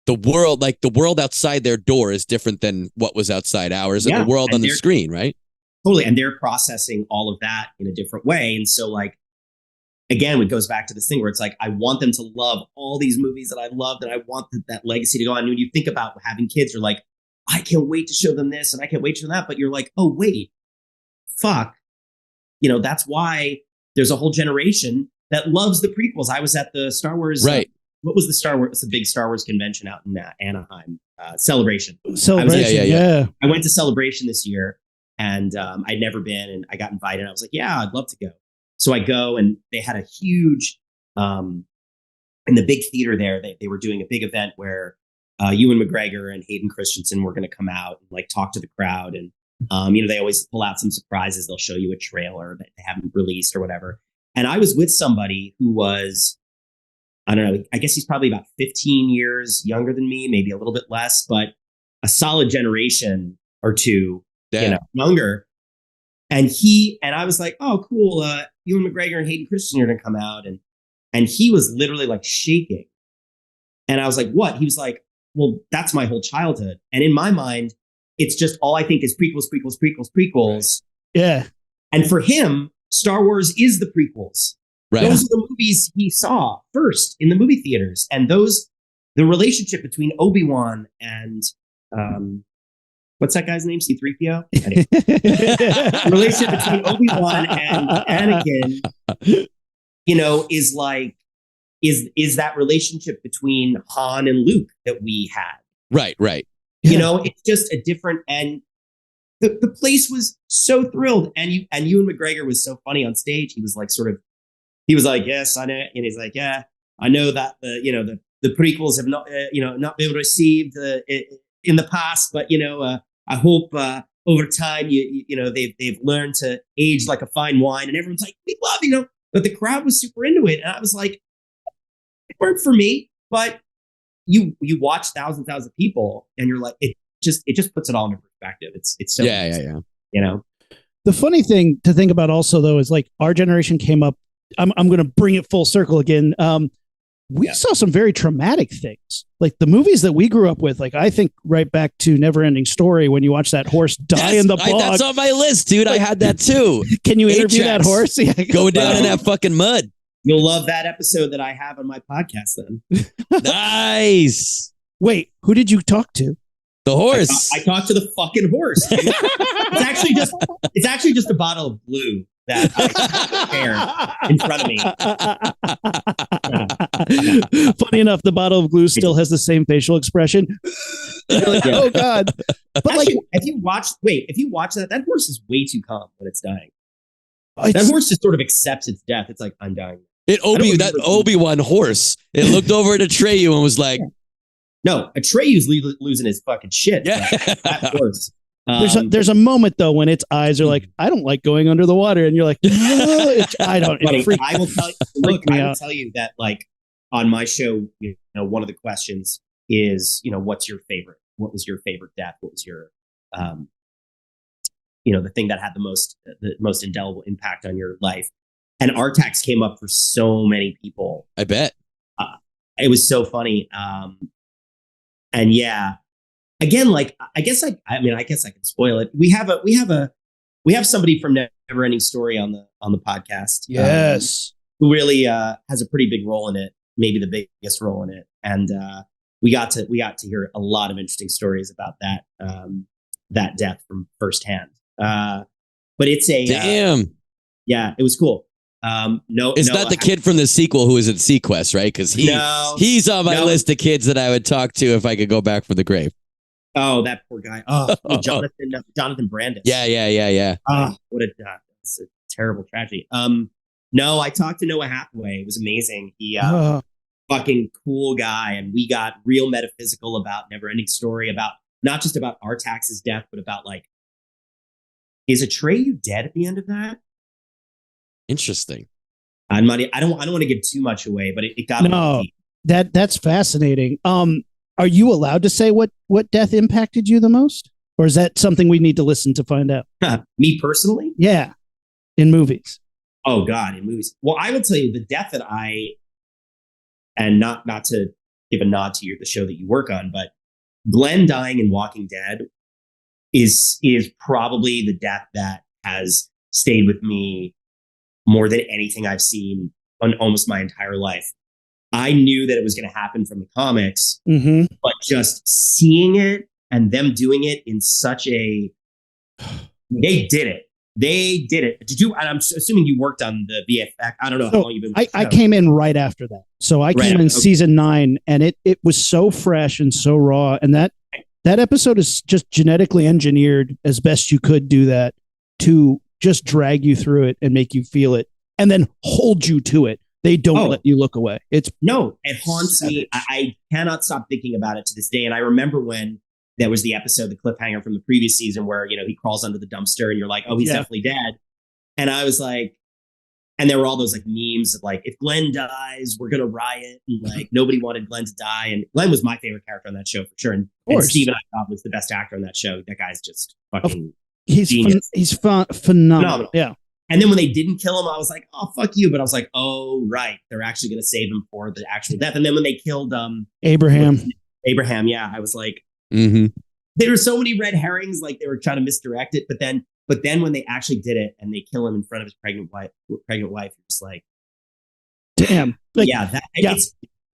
The world outside their door is different than what was outside ours, and the world on the screen, right? Totally. And they're processing all of that in a different way. And so like, again, it goes back to this thing where it's like, I want them to love all these movies that I loved, and I want that legacy to go on. And when you think about having kids, you're like, I can't wait to show them this and I can't wait to show them that. But you're like, oh, wait, fuck. That's why there's a whole generation that loves the prequels. I was at the Star Wars. Right. What was the Star Wars? It's a big Star Wars convention out in Anaheim. Celebration. Yeah. I went to Celebration this year, and I'd never been, and I got invited. I was like, yeah, I'd love to go. So I go, and they had a huge, in the big theater there, they were doing a big event where Ewan McGregor and Hayden Christensen were going to come out and like talk to the crowd. And, they always pull out some surprises. They'll show you a trailer that they haven't released or whatever. And I was with somebody who was, I don't know, I guess he's probably about 15 years younger than me, maybe a little bit less, but a solid generation or two, younger. And I was like, oh, cool. Ewan McGregor and Hayden Christensen are going to come out. And he was literally like shaking. And I was like, what? He was like, well, that's my whole childhood. And in my mind, it's just all I think is prequels. Yeah. And for him, Star Wars is the prequels. Right. Those are the movies he saw first in the movie theaters. And the relationship between Obi-Wan and, what's that guy's name? C-3PO? Anyway. The relationship between Obi-Wan and Anakin, is like, is that relationship between Han and Luke that we had. Right. It's just a different, and the place was so thrilled. And Ewan McGregor was so funny on stage. He was like, he was like, yes, I know. And he's like, yeah, I know that the prequels have not been received in the past, but I hope over time they've learned to age like a fine wine. And everyone's like, we love, but the crowd was super into it. And I was like, it worked for me, but you watch thousands of people and you're like, it just puts it all into perspective. It's so yeah. The funny thing to think about also though is like our generation came up. I'm going to bring it full circle again. We saw some very traumatic things, like the movies that we grew up with. Like I think right back to Neverending Story when you watch that horse die in the bog. That's on my list, dude. I had that too. Can you interview that horse? Yeah, go down in that fucking mud. You'll love that episode that I have on my podcast then. Nice. Wait, who did you talk to? The horse. I talked to the fucking horse. It's actually just a bottle of glue that I prepared in front of me. Funny enough, the bottle of glue still has the same facial expression. Like, oh God. But actually, like, if you watch that horse is way too calm when it's dying. That horse just sort of accepts its death. It's like, I'm dying. That Obi-Wan horse. It looked over at Atreyu and was like, no, Atreyu's losing his fucking shit. Yeah. That horse. There's a moment though when its eyes are like, I don't like going under the water, and you're like, I don't. I will tell you. Look, I will tell you that like on my show, one of the questions is, what's your favorite? What was your favorite death? What was your, the thing that had the most indelible impact on your life? And Artax came up for so many people. I bet. It was so funny. And yeah. Again, like I guess I can spoil it. We have somebody from Never Ending Story on the podcast. Yes, who really has a pretty big role in it, maybe the biggest role in it. And we got to hear a lot of interesting stories about that death from firsthand. But it's a damn. Yeah, it was cool. It's not the kid from the sequel who is at Sequest, right? Because he's on my list of kids that I would talk to if I could go back from the grave. Oh, that poor guy. Oh, Jonathan Brandis. Yeah. What that's a terrible tragedy. No, I talked to Noah Hathaway. It was amazing. He fucking cool guy, and we got real metaphysical about Never Ending Story, about not just about Artax's death, but about like, is Atreyu dead at the end of that? Interesting. I don't want to give too much away, but it got me. That's fascinating. Are you allowed to say what death impacted you the most? Or is that something we need to listen to find out? Me personally? Yeah. In movies. Oh God, in movies. Well, I will tell you the death that and not to give a nod to the show that you work on, but Glenn dying in Walking Dead is probably the death that has stayed with me more than anything I've seen on almost my entire life. I knew that it was going to happen from the comics, but just seeing it and them doing it in such they did it. They did it. Did you? And I'm assuming you worked on the VFX. I don't know how long you've been. I came in right after that, so I came in season 9, and it was so fresh and so raw, and that episode is just genetically engineered as best you could do that to just drag you through it and make you feel it, and then hold you to it. They don't let you look away. It haunts me. I cannot stop thinking about it to this day. And I remember when there was the episode, the cliffhanger from the previous season where, he crawls under the dumpster and you're like, oh, he's definitely dead. And I was like, and there were all those like memes of like, if Glenn dies, we're going to riot. And like, nobody wanted Glenn to die. And Glenn was my favorite character on that show for sure. And Steven, I thought, was the best actor on that show. That guy's just fucking genius. He's phenomenal. Yeah. And then when they didn't kill him, I was like, oh, fuck you. But I was like, oh, right. They're actually going to save him for the actual death. And then when they killed Abraham, yeah, I was like, there were so many red herrings, like they were trying to misdirect it. But then when they actually did it and they kill him in front of his pregnant wife, you're just like, damn. Like,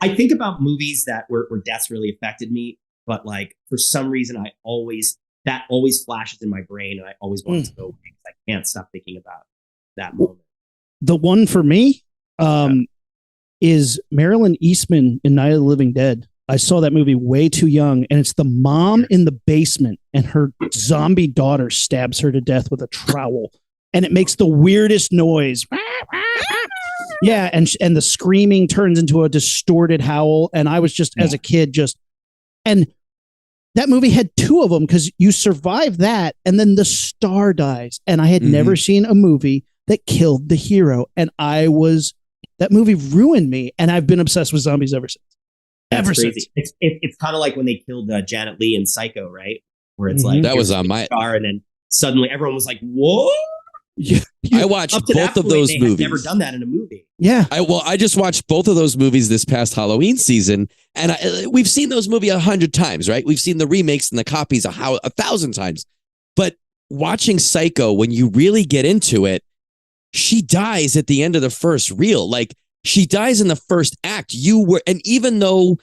I think about movies that where deaths really affected me. But like, for some reason, that always flashes in my brain. And I always want to go because I can't stop thinking about that moment. The one for me is Marilyn Eastman in Night of the Living Dead. I saw that movie way too young, and it's the mom in the basement, and her zombie daughter stabs her to death with a trowel, and it makes the weirdest noise. Yeah, and the screaming turns into a distorted howl, and I was just as a kid and that movie had 2 of them because you survive that, and then the star dies, and I had never seen a movie that killed the hero, and that movie ruined me, and I've been obsessed with zombies ever since. That's crazy. It's kind of like when they killed Janet Leigh in Psycho, right? Where it's like that was on my star, and then suddenly everyone was like, "Whoa!" I watched both of those movies. Never done that in a movie. Yeah. I just watched both of those movies this past Halloween season, and we've seen those movies 100 times, right? We've seen the remakes and the copies 1,000 times. But watching Psycho, when you really get into it, she dies at the end of the first reel. Like, she dies in the first act. And even though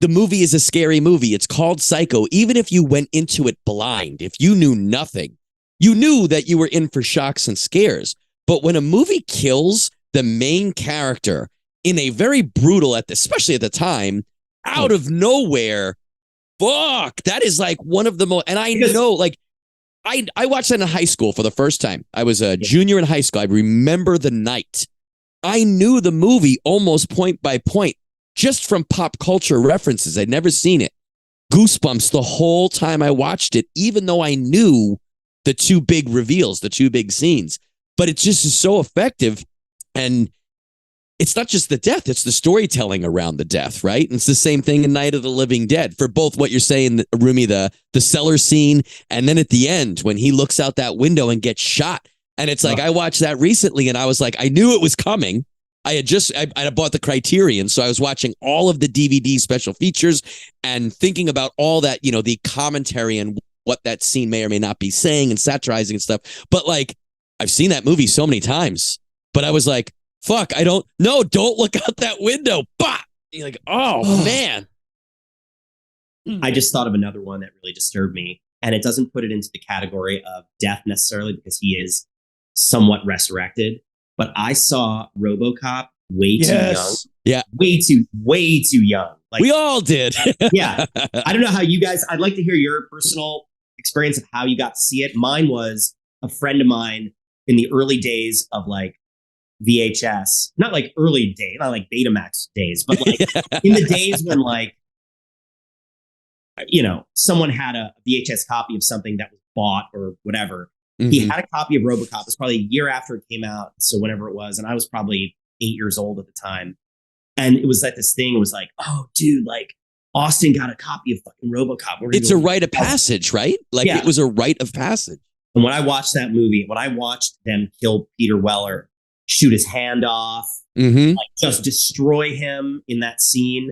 the movie is a scary movie, it's called Psycho. Even if you went into it blind, if you knew nothing, you knew that you were in for shocks and scares. But when a movie kills the main character in a very brutal, especially at the time, out of nowhere, fuck, that is like one of the most, and I know, like, I watched that in high school for the first time. I was a junior in high school. I remember the night I knew the movie almost point by point just from pop culture references. I'd never seen it. Goosebumps the whole time I watched it, even though I knew the two big reveals, the two big scenes. But it just is so effective. And it's not just the death, it's the storytelling around the death, right? And it's the same thing in Night of the Living Dead for both what you're saying, Rumi, the cellar scene, and then at the end when he looks out that window and gets shot. And it's like, I watched that recently and I was like, I knew it was coming. I bought the Criterion, so I was watching all of the DVD special features and thinking about all that, you know, the commentary and what that scene may or may not be saying and satirizing and stuff. But like, I've seen that movie so many times, but I was like, fuck, don't look out that window. Bah! You're like, oh man. I just thought of another one that really disturbed me, and it doesn't put it into the category of death necessarily because he is somewhat resurrected. But I saw RoboCop way too young. Yeah. Way too young. Like, we all did. Yeah. I don't know how you guys, I'd like to hear your personal experience of how you got to see it. Mine was a friend of mine in the early days of like VHS, not like early days, not like Betamax days, but like in the days when like, you know, someone had a VHS copy of something that was bought or whatever. He had a copy of RoboCop. It was probably a year after it came out. So whenever it was, and I was probably 8 years old at the time. And it was like this thing. It was like, oh, dude, like Austin got a copy of fucking RoboCop. It's a rite of passage, right? Like it was a rite of passage. And when I watched that movie, when I watched them kill Peter Weller, shoot his hand off, like just destroy him in that scene,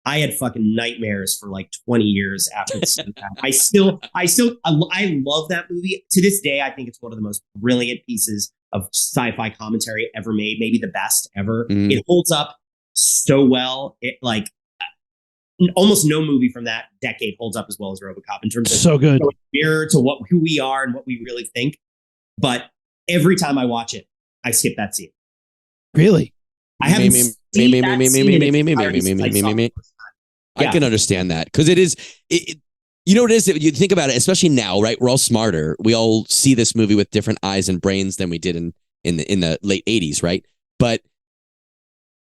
I had fucking nightmares for like 20 years after this. I love that movie. To this day, I think it's one of the most brilliant pieces of sci-fi commentary ever made, maybe the best ever. It holds up so well. It like almost no movie from that decade holds up as well as RoboCop in terms of so good mirror to who we are and what we really think. But every time I watch it, I skip that scene. Really? I haven't seen that scene. I can understand that because it is, you know what it is? You think about it, especially now, right? We're all smarter. We all see this movie with different eyes and brains than we did in the late 80s, right? But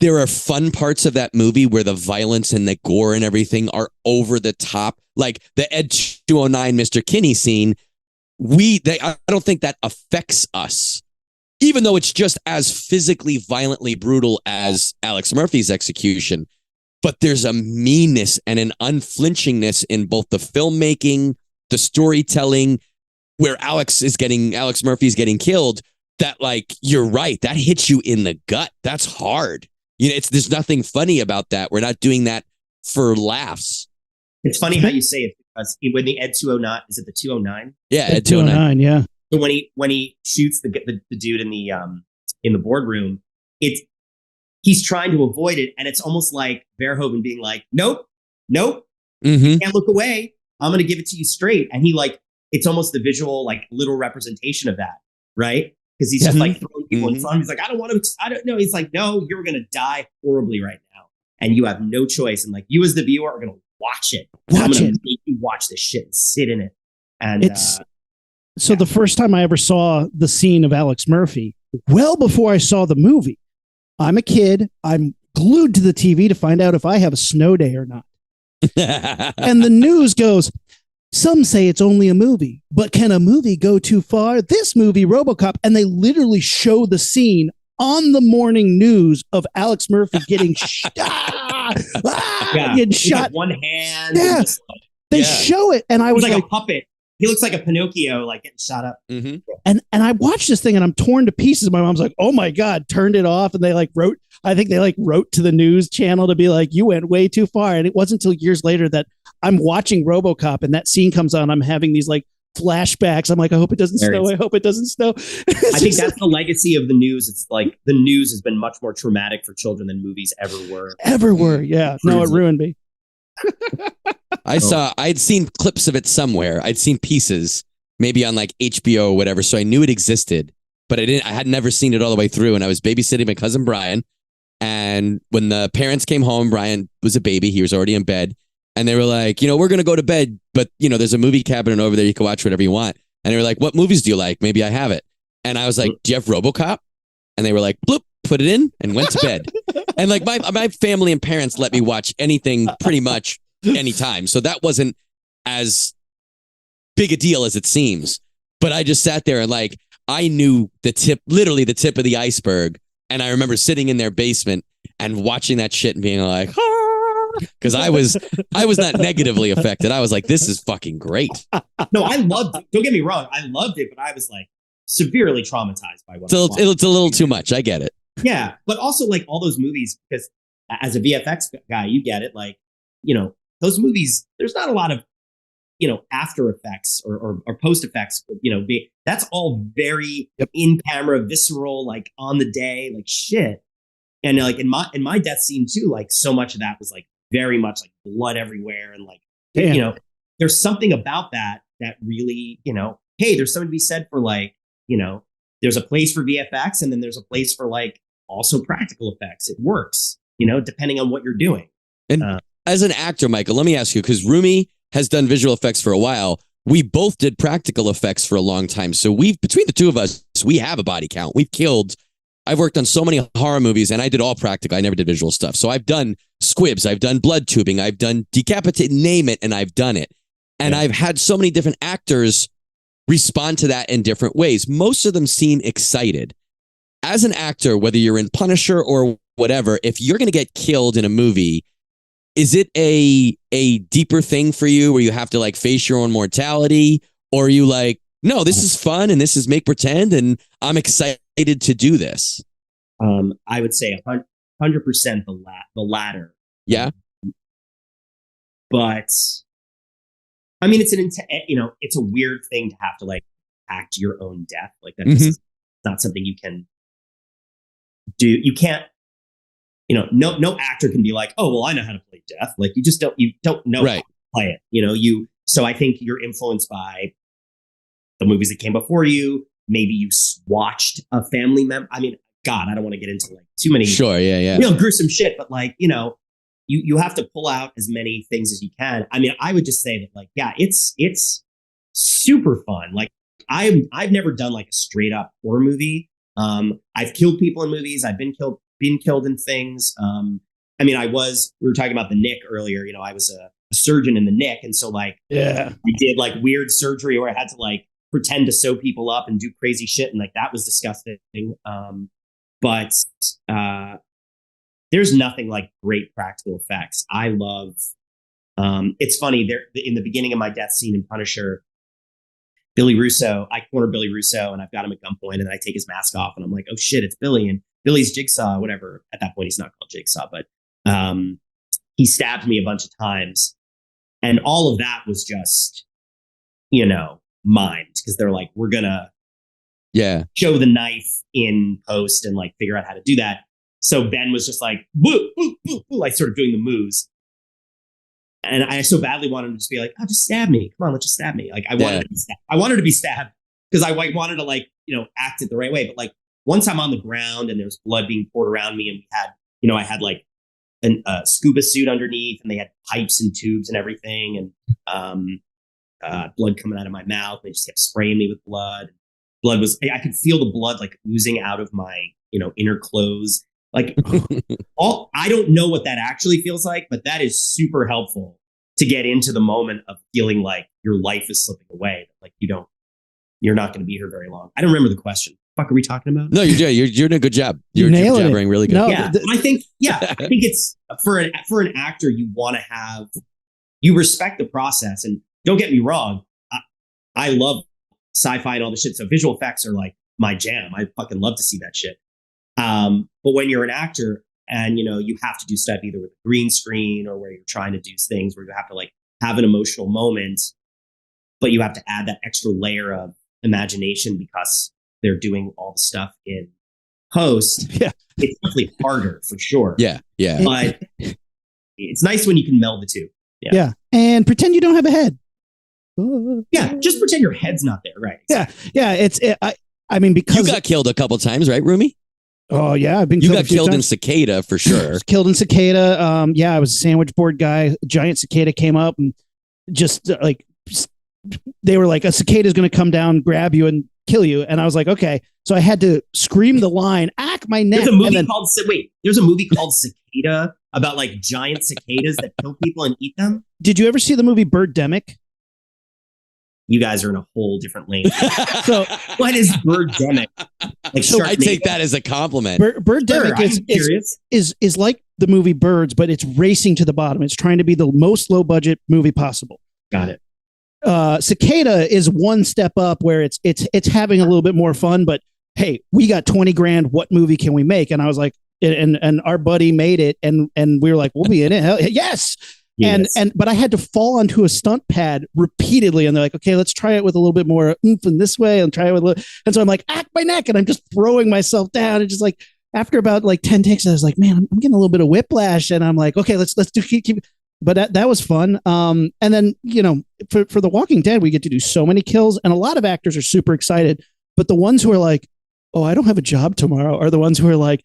there are fun parts of that movie where the violence and the gore and everything are over the top. Like the Ed 209 Mr. Kinney scene, I don't think that affects us, even though it's just as physically violently brutal as Alex Murphy's execution. But there's a meanness and an unflinchingness in both the filmmaking, the storytelling, where Alex Murphy's getting killed, that like, you're right. That hits you in the gut. That's hard. You know, there's nothing funny about that. We're not doing that for laughs. It's funny how you say it because when the Ed 209, is it the 209? Yeah, Ed 209. Yeah. So when he shoots the dude in the boardroom, he's trying to avoid it, and it's almost like Verhoeven being like, "Nope, you can't look away. I'm going to give it to you straight." And he like, it's almost the visual like little representation of that, right? Because he's just like throwing people in front of him. He's like, I don't know. He's like, no, you're going to die horribly right now, and you have no choice. And like, you as the viewer are going to watch it. I'm going to make you watch this shit and sit in it. And it's the first time I ever saw the scene of Alex Murphy, well before I saw the movie. I'm a kid. I'm glued to the TV to find out if I have a snow day or not. And the news goes, some say it's only a movie, but can a movie go too far? This movie, RoboCop, and they literally show the scene on the morning news of Alex Murphy getting getting shot. One hand. Yeah. They show it. And I was like a puppet. He looks like a Pinocchio, like getting shot up. And I watched this thing and I'm torn to pieces. My mom's like, oh my God, turned it off. And they wrote to the news channel to be like, you went way too far. And it wasn't until years later that I'm watching RoboCop and that scene comes on. I'm having these like flashbacks. I'm like, I hope it doesn't snow. I hope it doesn't snow. I think that's the legacy of the news. It's like the news has been much more traumatic for children than movies ever were. Yeah. No, it ruined me. I'd seen clips of it somewhere. I'd seen pieces, maybe on like HBO or whatever. So I knew it existed, but I had never seen it all the way through. And I was babysitting my cousin Brian. And when the parents came home, Brian was a baby. He was already in bed. And they were like, we're going to go to bed, but there's a movie cabinet over there. You can watch whatever you want. And they were like, what movies do you like? Maybe I have it. And I was like, do you have RoboCop? And they were like, bloop. put it in, and went to bed. And like my family and parents let me watch anything pretty much anytime. So that wasn't as big a deal as it seems. But I just sat there and like, I knew literally the tip of the iceberg. And I remember sitting in their basement and watching that shit and being like, because I was not negatively affected. I was like, this is fucking great. No, I loved it. Don't get me wrong. I loved it, but I was like severely traumatized by what it's a little too much. I get it. Yeah. But also like all those movies, because as a VFX guy, you get it. Like, you know, those movies, there's not a lot of, you know, after effects or post effects, you know, that's all very in camera, visceral, like on the day, like shit. And like in my death scene too, like so much of that was like very much like blood everywhere. And like, you know, there's something about that really, you know, hey, there's something to be said for like, you know, there's a place for VFX and then there's a place for like also practical effects. It works, you know, depending on what you're doing. And as an actor, Michael, let me ask you, because Rumi has done visual effects for a while. We both did practical effects for a long time. So between the two of us, we have a body count. I've worked on so many horror movies and I did all practical. I never did visual stuff. So I've done squibs, I've done blood tubing, I've done decapitate, name it, and I've done it. And I've had so many different actors respond to that in different ways. Most of them seem excited. As an actor, whether you're in Punisher or whatever, if you're going to get killed in a movie, is it a deeper thing for you where you have to like face your own mortality? Or are you like, no, this is fun and this is make pretend and I'm excited to do this? I would say 100% the latter. Yeah. But I mean, it's a weird thing to have to like act your own death. Like that is not something you can do. You can't, you know, no actor can be like, oh, well, I know how to play death. Like you don't know how to play it. You know, so I think you're influenced by the movies that came before you. Maybe you watched a family member. I mean, God, I don't want to get into like too many, you know, gruesome shit, but like, you know, you have to pull out as many things as you can. I mean, I would just say that like, yeah, it's super fun. Like I've never done like a straight up horror movie. I've killed people in movies. I've been killed in things. I mean, we were talking about the Nick earlier, you know, I was a surgeon in the Nick. And so like, I did like weird surgery where I had to like pretend to sew people up and do crazy shit. And like, that was disgusting. But there's nothing like great practical effects. I love, it's funny there in the beginning of my death scene in Punisher, I corner Billy Russo and I've got him at gunpoint and I take his mask off and I'm like, oh shit, it's Billy. And Billy's Jigsaw, whatever. At that point, he's not called Jigsaw, but he stabbed me a bunch of times. And all of that was just, you know, mimed because they're like, we're going to show the knife in post and like figure out how to do that. So Ben was just like, woo, woo, woo, woo, like sort of doing the moves. And I so badly wanted him to just be like, oh, just stab me. Come on, let's just stab me. Like I wanted to be stabbed because I wanted to like, you know, act it the right way. But like once I'm on the ground and there's blood being poured around me and we had, you know, I had like a scuba suit underneath and they had pipes and tubes and everything and blood coming out of my mouth. They just kept spraying me with blood. I could feel the blood like oozing out of my, you know, inner clothes. Like I don't know what that actually feels like, but that is super helpful to get into the moment of feeling like your life is slipping away. Like you're not going to be here very long. I don't remember the question. What the fuck are we talking about? No, you're doing a good job. You're jabbering really good. No, yeah, I think it's for an actor, you respect the process. And don't get me wrong, I love sci-fi and all this shit. So visual effects are like my jam. I fucking love to see that shit. But when you're an actor and, you know, you have to do stuff either with a green screen or where you're trying to do things where you have to like have an emotional moment, but you have to add that extra layer of imagination because they're doing all the stuff in post. Yeah. It's definitely harder for sure. Yeah. Yeah. But it's nice when you can meld the two. Yeah. And pretend you don't have a head. Yeah. Just pretend your head's not there. Right. Exactly. Yeah. I mean, because you got killed a couple times, right, Rumi? Oh yeah, I've been. You got killed in Cicada for sure. Killed in Cicada. I was a sandwich board guy. A giant cicada came up and just like they were like, a cicada is going to come down, grab you, and kill you. And I was like, okay. So I had to scream the line, ack my neck. There's a movie called Cicada about like giant cicadas that kill people and eat them. Did you ever see the movie Birdemic? You guys are in a whole different lane. So what is Birdemic? Like So I take that as a compliment. Birdemic is like the movie Birds, but it's racing to the bottom. It's trying to be the most low budget movie possible. Got it. Cicada is one step up where it's having a little bit more fun, but hey, we got 20 grand. What movie can we make? And I was like, and our buddy made it, and we were like, we'll be in it. Hell, yes. But I had to fall onto a stunt pad repeatedly, and they're like, okay, let's try it with a little bit more oomph in this way, and try it with a little. And so I'm like, act my neck, and I'm just throwing myself down, and just like after about like 10 takes, I was like, man, I'm getting a little bit of whiplash, and I'm like, okay, let's do keep. But that was fun. And then for The Walking Dead, we get to do so many kills, and a lot of actors are super excited. But the ones who are like, oh, I don't have a job tomorrow, are the ones who are like,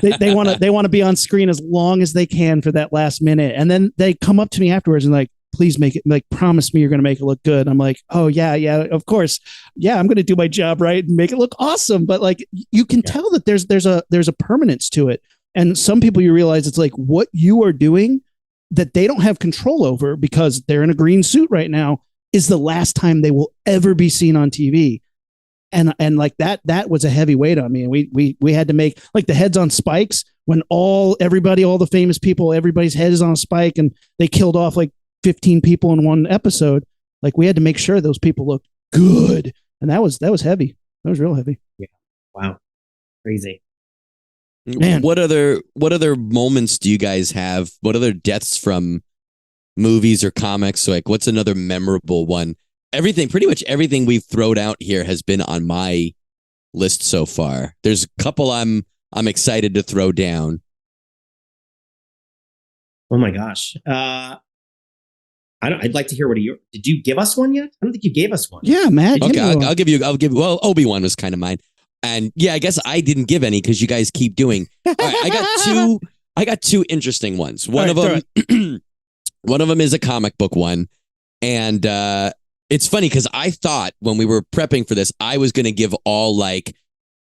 they want to be on screen as long as they can for that last minute. And then they come up to me afterwards and like, please make it, like, promise me you're going to make it look good. I'm like, oh yeah, of course. Yeah. I'm going to do my job right and make it look awesome. But like, you can tell that there's a permanence to it. And some people, you realize it's like what you are doing that they don't have control over because they're in a green suit right now is the last time they will ever be seen on TV. And like that was a heavy weight on me. And we had to make like the heads on spikes when all the famous people, everybody's head is on a spike, and they killed off like 15 people in one episode. Like we had to make sure those people looked good. And that was heavy. That was real heavy. Yeah. Wow. Crazy. Man. What other moments do you guys have? What other deaths from movies or comics? Like what's another memorable one? Pretty much everything we've thrown out here has been on my list so far. There's a couple I'm excited to throw down. Oh my gosh. I'd like to hear did you give us one yet? I don't think you gave us one. Yeah, Matt. Okay, I'll give well, Obi-Wan was kind of mine. And yeah, I guess I didn't give any because you guys keep doing. All right, I got two interesting ones. One of them is a comic book one. And it's funny because I thought when we were prepping for this, I was going to give all like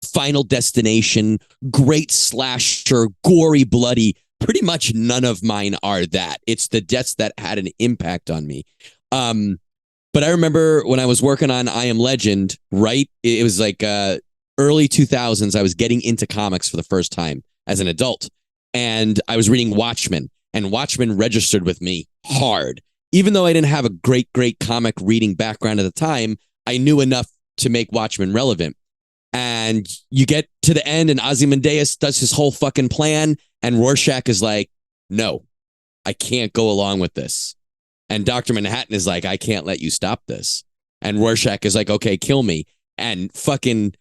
Final Destination, great slasher, gory, bloody. Pretty much none of mine are that. It's the deaths that had an impact on me. But I remember when I was working on I Am Legend, right? It was like early 2000s. I was getting into comics for the first time as an adult. And I was reading Watchmen. And Watchmen registered with me hard. Even though I didn't have a great comic reading background at the time, I knew enough to make Watchmen relevant. And you get to the end and Ozymandias does his whole fucking plan. And Rorschach is like, no, I can't go along with this. And Dr. Manhattan is like, I can't let you stop this. And Rorschach is like, okay, kill me. And fucking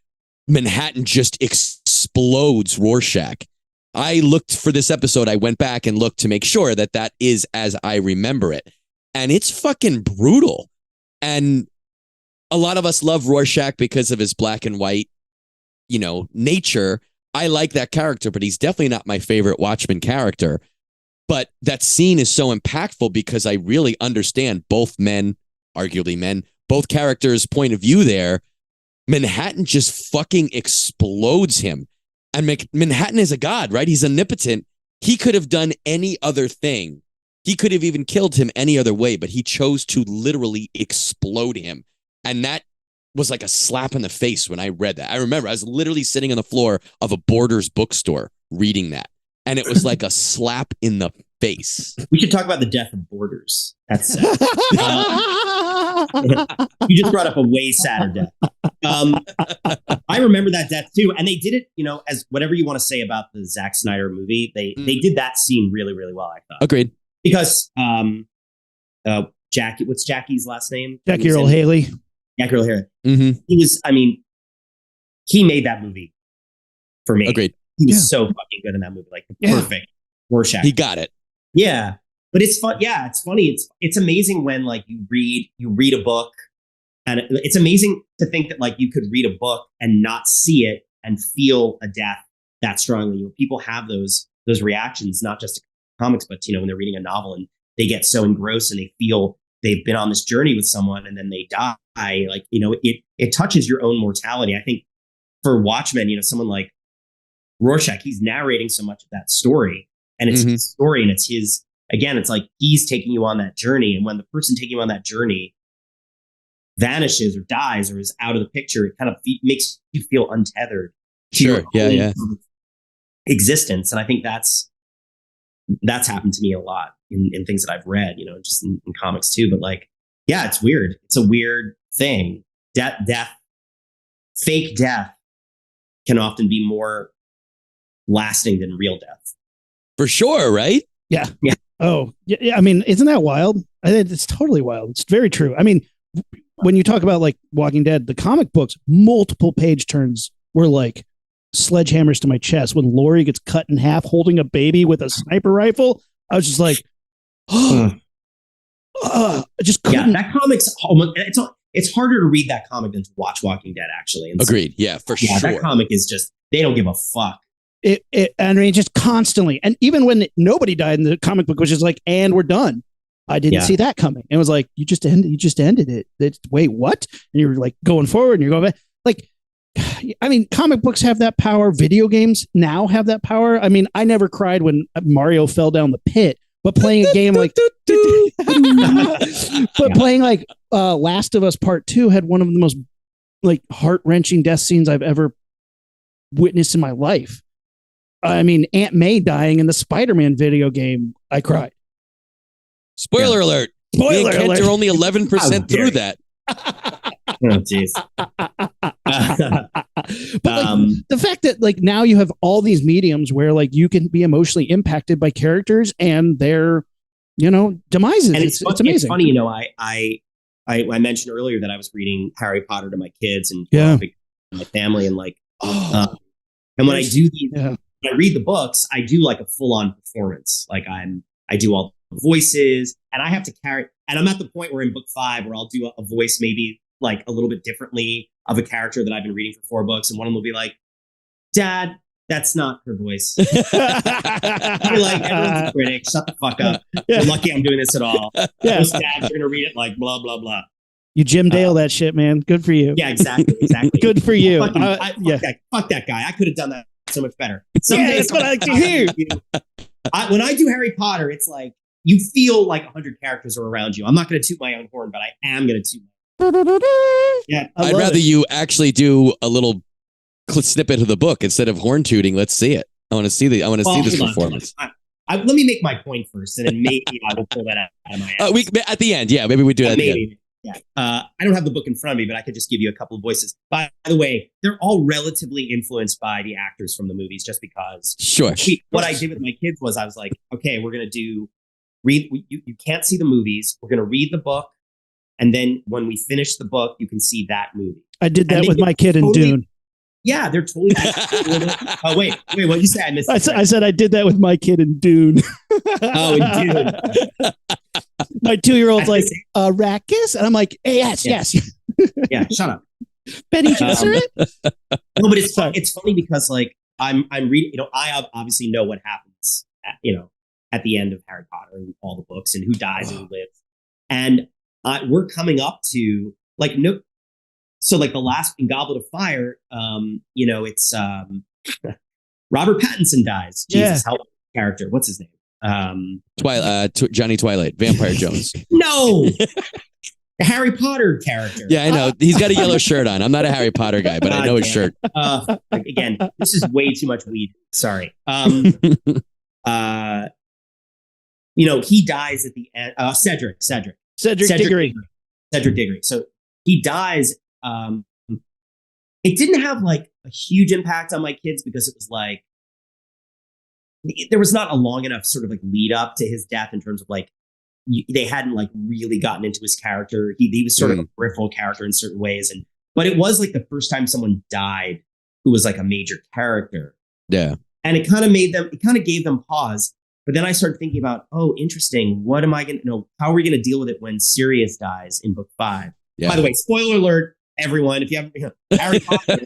Manhattan just explodes Rorschach. I looked for this episode. I went back and looked to make sure that is as I remember it. And it's fucking brutal. And a lot of us love Rorschach because of his black and white, nature. I like that character, but he's definitely not my favorite Watchmen character. But that scene is so impactful because I really understand both both characters' point of view there. Manhattan just fucking explodes him. And Manhattan is a god, right? He's omnipotent. He could have done any other thing. He could have even killed him any other way, but he chose to literally explode him. And that was like a slap in the face when I read that. I remember I was literally sitting on the floor of a Borders bookstore reading that. And it was like a slap in the face. We should talk about the death of Borders. That's sad. You just brought up a way sadder death. I remember that death too. And they did it, as whatever you want to say about the Zack Snyder movie, they did that scene really, really well, I thought. Agreed. Because Jackie, what's Jackie's last name? Jackie Earl Haley. Jackie Earl Haley. Mm-hmm. He made that movie for me. Agreed. He was so fucking good in that movie. Like perfect Rorschach. He got it. Yeah. But it's fun. Yeah, it's funny. It's amazing when like you read a book, and it's amazing to think that like you could read a book and not see it and feel a death that strongly. People have those reactions, not just to comics, but when they're reading a novel and they get so engrossed and they feel they've been on this journey with someone and then they die. Like, it touches your own mortality. I think for Watchmen, someone like Rorschach, he's narrating so much of that story, and it's his story, and it's his, again, it's like he's taking you on that journey. And when the person taking you on that journey vanishes or dies or is out of the picture, it kind of makes you feel untethered to your own existence. And I think that's happened to me a lot in things that I've read, just in comics too. But like, yeah, it's weird. It's a weird thing. Death, fake death can often be more lasting than real death. For sure, right? Yeah. Yeah. Oh, yeah. I mean, isn't that wild? I think it's totally wild. It's very true. I mean, when you talk about like Walking Dead, the comic books, multiple page turns were like sledgehammers to my chest. When Lori gets cut in half holding a baby with a sniper rifle, I was just like, I just couldn't. Yeah, that comic's it's harder to read that comic than to watch Walking Dead, actually. And agreed. So, yeah, for sure. That comic is just, they don't give a fuck. I mean, just constantly. And even when nobody died in the comic book, which is like, and we're done. I didn't see that coming. It was like, you just ended it. Wait, what? And you were like going forward and you're going back. Like, I mean, comic books have that power. Video games now have that power. I mean, I never cried when Mario fell down the pit, but playing a game like, playing like Last of Us Part 2 had one of the most like heart-wrenching death scenes I've ever witnessed in my life. I mean, Aunt May dying in the Spider-Man video game, I cried. Spoiler alert. Spoiler alert. Kids are only 11% through that. Oh, jeez. But like, the fact that like now you have all these mediums where like you can be emotionally impacted by characters and their, demises. And it's amazing. It's funny, I mentioned earlier that I was reading Harry Potter to my kids and my family, and like, and when I do when I read the books, I do like a full-on performance. Like I do all the voices, and I have to carry. And I'm at the point where in book 5, where I'll do a voice maybe like a little bit differently of a character that I've been reading for 4 books, and one of them will be like, "Dad, that's not her voice." You're like, everyone's a critic. Shut the fuck up. You're lucky I'm doing this at all. Most dads are gonna read it like blah blah blah. You Jim Dale that shit, man. Good for you. Yeah, exactly. Good for you. Fuck that guy. I could have done that so much better. That's what I like to hear. When I do Harry Potter, it's like you feel like 100 characters are around you. I'm not going to toot my own horn, but I am going to toot. Yeah, I'd rather you actually do a little snippet of the book instead of horn tooting. Let's see it. I want to see this performance. Let me make my point first, and then maybe I will pull that out of my ass. At the end, maybe we do that. Maybe. Yeah. I don't have the book in front of me, but I could just give you a couple of voices. By the way, they're all relatively influenced by the actors from the movies, just because. Sure. What I did with my kids was I was like, okay, we're going to you can't see the movies. We're going to read the book. And then when we finish the book, you can see that movie. I did that with my kid in Dune. Yeah, they're totally. Oh, wait, what you said? I said I did that with my kid in Dune. Oh, in Dune. My 2-year-old's like, Arrakis? And I'm like, hey, yes. Yeah, shut up. Benny Gesserit? No, but it's funny because like I'm reading, I obviously know what happens at the end of Harry Potter and all the books and who dies and who lives. And we're coming up to so like the last in Goblet of Fire, it's Robert Pattinson dies. Jesus, help character. What's his name? Johnny Twilight, Vampire Jones. No, the Harry Potter character. Yeah, I know. He's got a yellow shirt on. I'm not a Harry Potter guy, but I know his shirt. Again, this is way too much weed. Sorry. He dies at the end. Cedric Diggory. Cedric Diggory. So he dies. It didn't have like a huge impact on my kids because it was like there was not a long enough sort of like lead up to his death in terms of like they hadn't like really gotten into his character. He was sort of a peripheral character in certain ways, but it was like the first time someone died who was like a major character. Yeah, and it kind of gave them pause. But then I started thinking about, interesting. What am I going to how are we going to deal with it when Sirius dies in book 5? Yeah. By the way, spoiler alert, everyone, if you haven't, Harry Potter.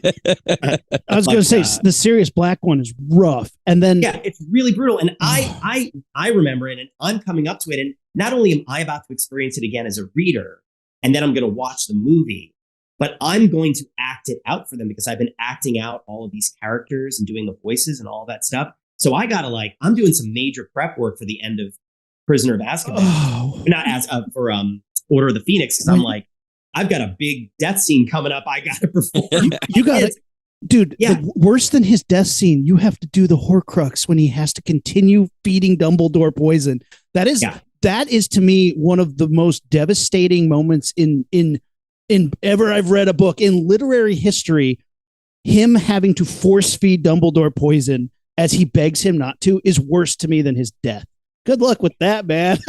I was going to say the Sirius Black one is rough. And then it's really brutal. And I remember it, and I'm coming up to it, and not only am I about to experience it again as a reader, and then I'm going to watch the movie, but I'm going to act it out for them because I've been acting out all of these characters and doing the voices and all that stuff. So I got to I'm doing some major prep work for the end of Prisoner of Azkaban. Oh. Not as for Order of the Phoenix, because I'm like, I've got a big death scene coming up. I got to perform. You got it. Dude, Yeah. Worse than his death scene, you have to do the Horcrux when he has to continue feeding Dumbledore poison. That is to me one of the most devastating moments in ever I've read a book in literary history. Him having to force feed Dumbledore poison as he begs him not to is worse to me than his death. Good luck with that, man.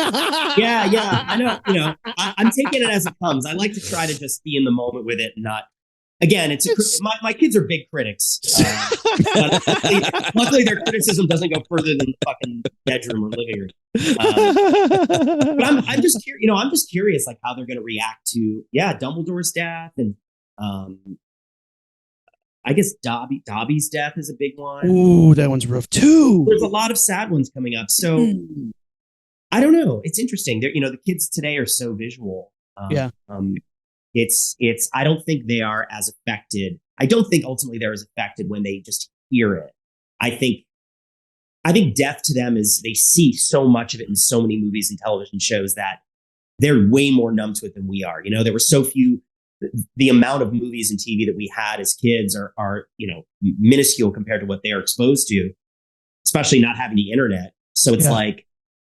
Yeah. I know. I'm taking it as it comes. I like to try to just be in the moment with it and not. Again, my kids are big critics. But luckily, their criticism doesn't go further than the fucking bedroom or living room. But I'm just curious. I'm just curious, like how they're going to react to Dumbledore's death, and I guess Dobby's death is a big one. Ooh, that one's rough too. There's a lot of sad ones coming up, so I don't know. It's interesting. The kids today are so visual. It's I don't think they are as affected. I don't think ultimately they're as affected when they just hear it. I think death to them is they see so much of it in so many movies and television shows that they're way more numb to it than we are. There were so few. The amount of movies and TV that we had as kids are minuscule compared to what they are exposed to, especially not having the internet. So it's like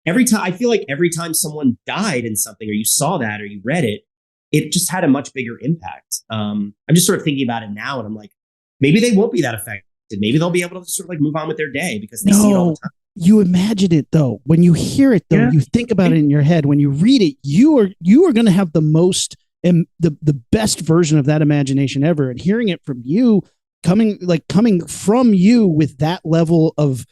I feel like every time someone died in something, or you saw that, or you read it, it just had a much bigger impact. I'm just sort of thinking about it now, and I'm like, maybe they won't be that affected. Maybe they'll be able to sort of move on with their day because they see it all the time. You imagine it though. When you hear it though, you think about it in your head. When you read it, you are going to have the most and the best version of that imagination ever. And hearing it from you, coming from you with that level of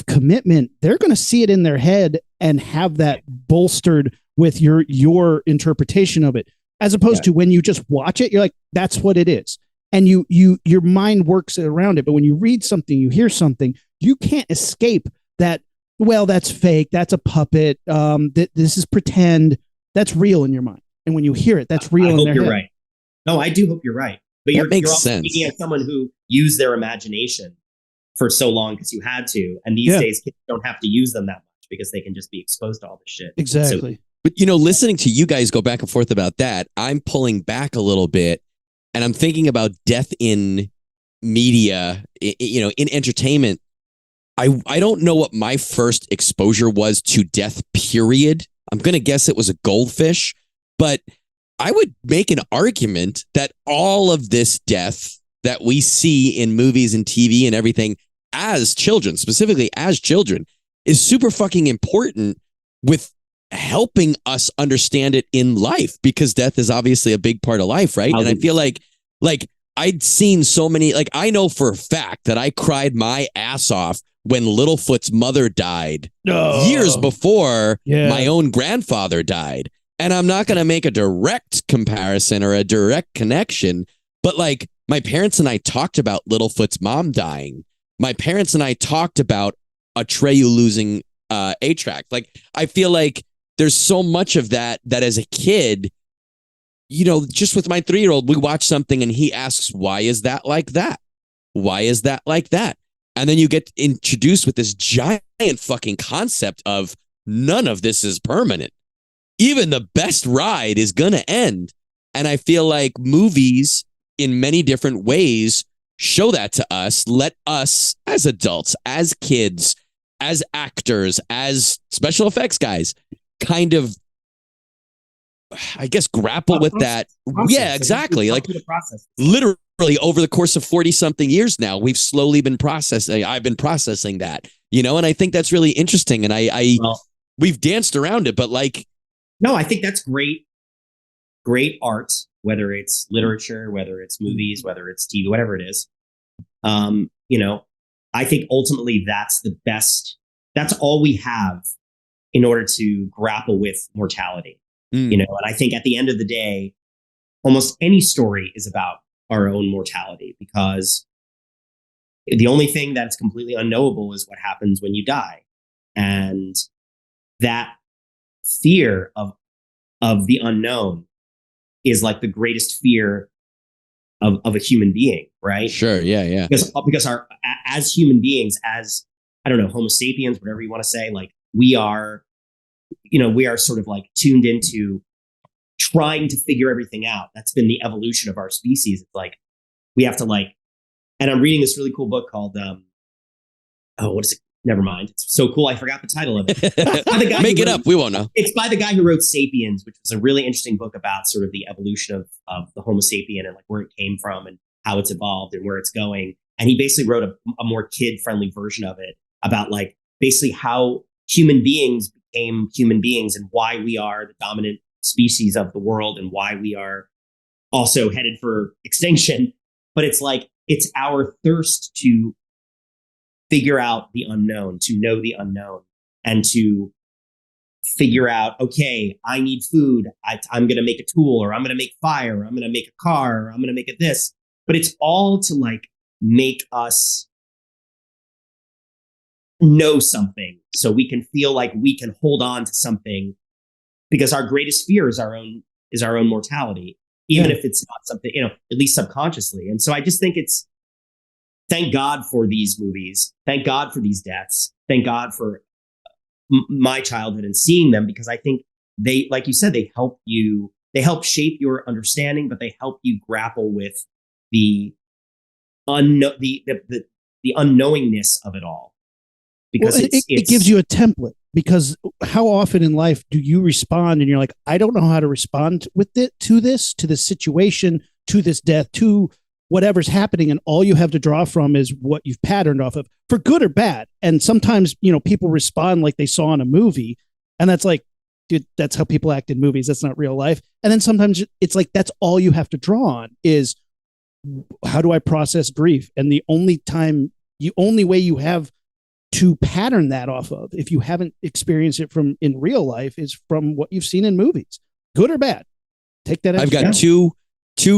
commitment, they're going to see it in their head and have that bolstered with your interpretation of it, as opposed to when you just watch it, you're like, that's what it is. And your mind works around it. But when you read something, you hear something, you can't escape that. Well, that's fake. That's a puppet. This is pretend. That's real in your mind. And when you hear it, that's real in their head. You're right. No, I do hope you're right. But you're also sense. speaking as someone who used their imagination for so long because you had to. And these days, kids don't have to use them that much because they can just be exposed to all this shit. Exactly. So, but, listening to you guys go back and forth about that, I'm pulling back a little bit and I'm thinking about death in media, in entertainment. I don't know what my first exposure was to death, period. I'm going to guess it was a goldfish, but I would make an argument that all of this death that we see in movies and TV and everything as children, specifically as children, is super fucking important with helping us understand it in life, because death is obviously a big part of life, right? And I feel like I'd seen so many, I know for a fact that I cried my ass off when Littlefoot's mother died years before my own grandfather died. And I'm not going to make a direct comparison or a direct connection, but my parents and I talked about Littlefoot's mom dying. My parents and I talked about Atreyu losing A-Track. I feel like there's so much of that as a kid, just with my 3-year-old, we watch something and he asks, why is that like that? Why is that like that? And then you get introduced with this giant fucking concept of none of this is permanent. Even the best ride is going to end. And I feel like movies in many different ways show that to us. Let us as adults, as kids, as actors, as special effects guys, kind of, I guess, grapple with that. Yeah, exactly. Literally over the course of 40 something years now, we've slowly been processing. I've been processing that, and I think that's really interesting. And we've danced around it, but no, I think that's great art, whether it's literature, whether it's movies, whether it's TV, whatever it is. I think ultimately that's the best. That's all we have in order to grapple with mortality. And I think at the end of the day, almost any story is about our own mortality, because the only thing that's completely unknowable is what happens when you die. And that fear of the unknown is like the greatest fear of a human being, right? Sure. Yeah. Because as human beings, as I don't know, Homo sapiens, whatever you want to say, like we are sort of like tuned into trying to figure everything out. That's been the evolution of our species. It's like we have to like, and I'm reading this really cool book called what is it? Never mind. It's so cool. I forgot the title of it. Make it up. We won't know. It's by the guy who wrote *Sapiens*, which was a really interesting book about sort of the evolution of the Homo sapien and like where it came from and how it's evolved and where it's going. And he basically wrote a more kid-friendly version of it about like basically how human beings became human beings and why we are the dominant species of the world and why we are also headed for extinction. But it's like, it's our thirst to figure out the unknown, to know the unknown, and to figure out, okay, I need food. I'm going to make a tool, or I'm going to make fire, or I'm going to make a car, or I'm going to make this. But it's all to like make us know something so we can feel like we can hold on to something, because our greatest fear is our own mortality, even if it's not something, at least subconsciously. And so I just think thank God for these movies. Thank God for these deaths. Thank God for my childhood and seeing them, because I think they, like you said, they help shape your understanding, but they help you grapple with the unknowingness of it all. Because it gives you a template, because how often in life do you respond and you're like, I don't know how to respond to this situation, to this death, to whatever's happening, and all you have to draw from is what you've patterned off of, for good or bad. And sometimes, people respond like they saw in a movie, and that's like, dude, that's how people act in movies. That's not real life. And then sometimes it's like, that's all you have to draw on is, how do I process grief? And the only way you have to pattern that off of, if you haven't experienced it in real life, is from what you've seen in movies, good or bad. Take that. I've got two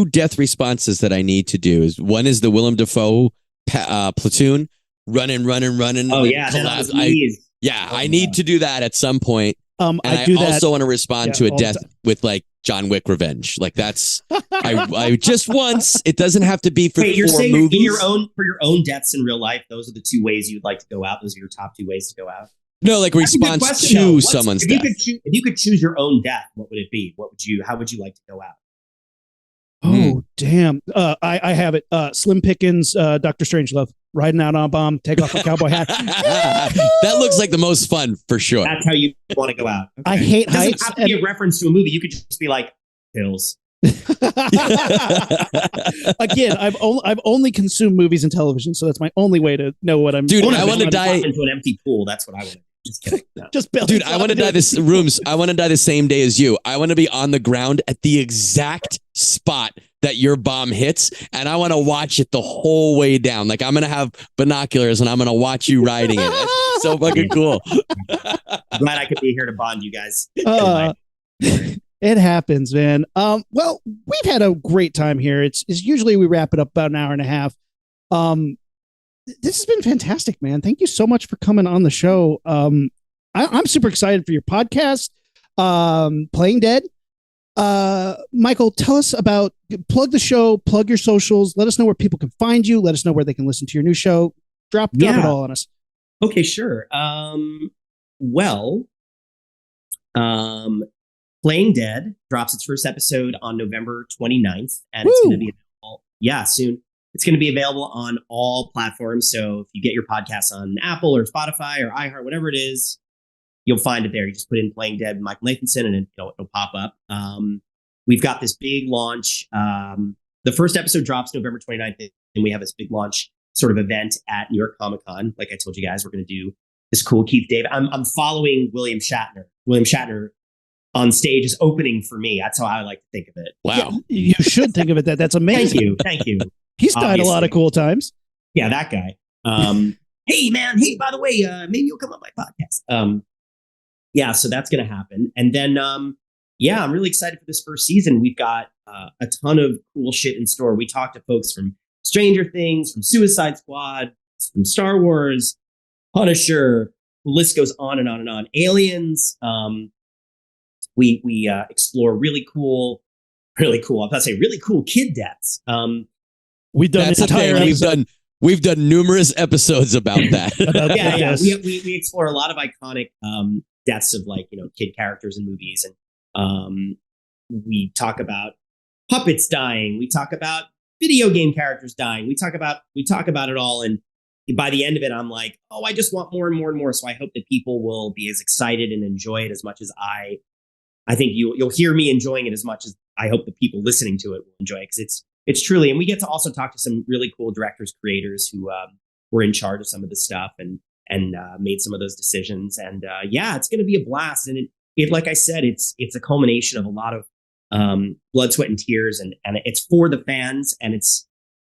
death responses that I need to do. One is the Willem Dafoe platoon, running. Oh yeah, I need to do that at some point. And I also want to respond to a death with like John Wick Revenge. Like that's I just once. It doesn't have to be for 4 saying movies. For your own deaths in real life, those are the 2 ways you'd like to go out. Those are your top 2 ways to go out. No, like response to someone's death. If you could choose your own death, what would it be? How would you like to go out? Oh, damn. I have it. Slim Pickens, Dr. Strangelove, riding out on a bomb, take off a cowboy hat. That looks like the most fun for sure. That's how you want to go out. Okay. I hate heights. It doesn't have to be a reference to a movie. You could just be like, pills. Again, I've only consumed movies and television, so that's my only way to know what I'm. Dude, I want to die into an empty pool. That's what I want to do. Just kidding. No. Dude, I want to die I want to die the same day as you. I want to be on the ground at the exact spot that your bomb hits, and I want to watch it the whole way down. Like I'm gonna have binoculars and I'm gonna watch you riding it. It's so fucking cool. I'm glad I could be here to bond you guys. It happens, man. Well, we've had a great time here. It's usually we wrap it up about an hour and a half. This has been fantastic, man. Thank you so much for coming on the show. I'm super excited for your podcast, Playing Dead. Michael, tell us plug the show, plug your socials. Let us know where people can find you. Let us know where they can listen to your new show. Drop it all on us. Okay, sure. Playing Dead drops its first episode on November 29th, and it's going to be available. Yeah, soon. It's going to be available on all platforms. So if you get your podcasts on Apple or Spotify or iHeart, whatever it is, you'll find it there. You just put in Playing Dead, Michael Nathanson, and it'll pop up. We've got this big launch. The first episode drops November 29th, and we have this big launch sort of event at New York Comic Con. Like I told you guys, we're going to do this cool Keith David. I'm following William Shatner. William Shatner on stage is opening for me. That's how I like to think of it. Wow. You should think of it that's amazing. Thank you. He's died a lot of cool times. Yeah, that guy. Hey, man. Hey, by the way, maybe you'll come on my podcast. Yeah, so that's going to happen. And then, I'm really excited for this first season. We've got a ton of cool shit in store. We talked to folks from Stranger Things, from Suicide Squad, from Star Wars, Punisher. The list goes on and on and on. Aliens. we explore really cool. I'm about to say really cool kid deaths. We've done That's the thing. We've done numerous episodes about that. Yeah. We explore a lot of iconic deaths of like, kid characters in movies, and we talk about puppets dying. We talk about video game characters dying. We talk about it all, and by the end of it, I'm like, oh, I just want more and more and more. So I hope that people will be as excited and enjoy it as much as I think you'll hear me enjoying it as much as I hope the people listening to it will enjoy it, because it's truly, and we get to also talk to some really cool directors, creators who were in charge of some of this stuff and made some of those decisions. And it's going to be a blast. And it like I said, it's a culmination of a lot of blood, sweat, and tears, and it's for the fans, and it's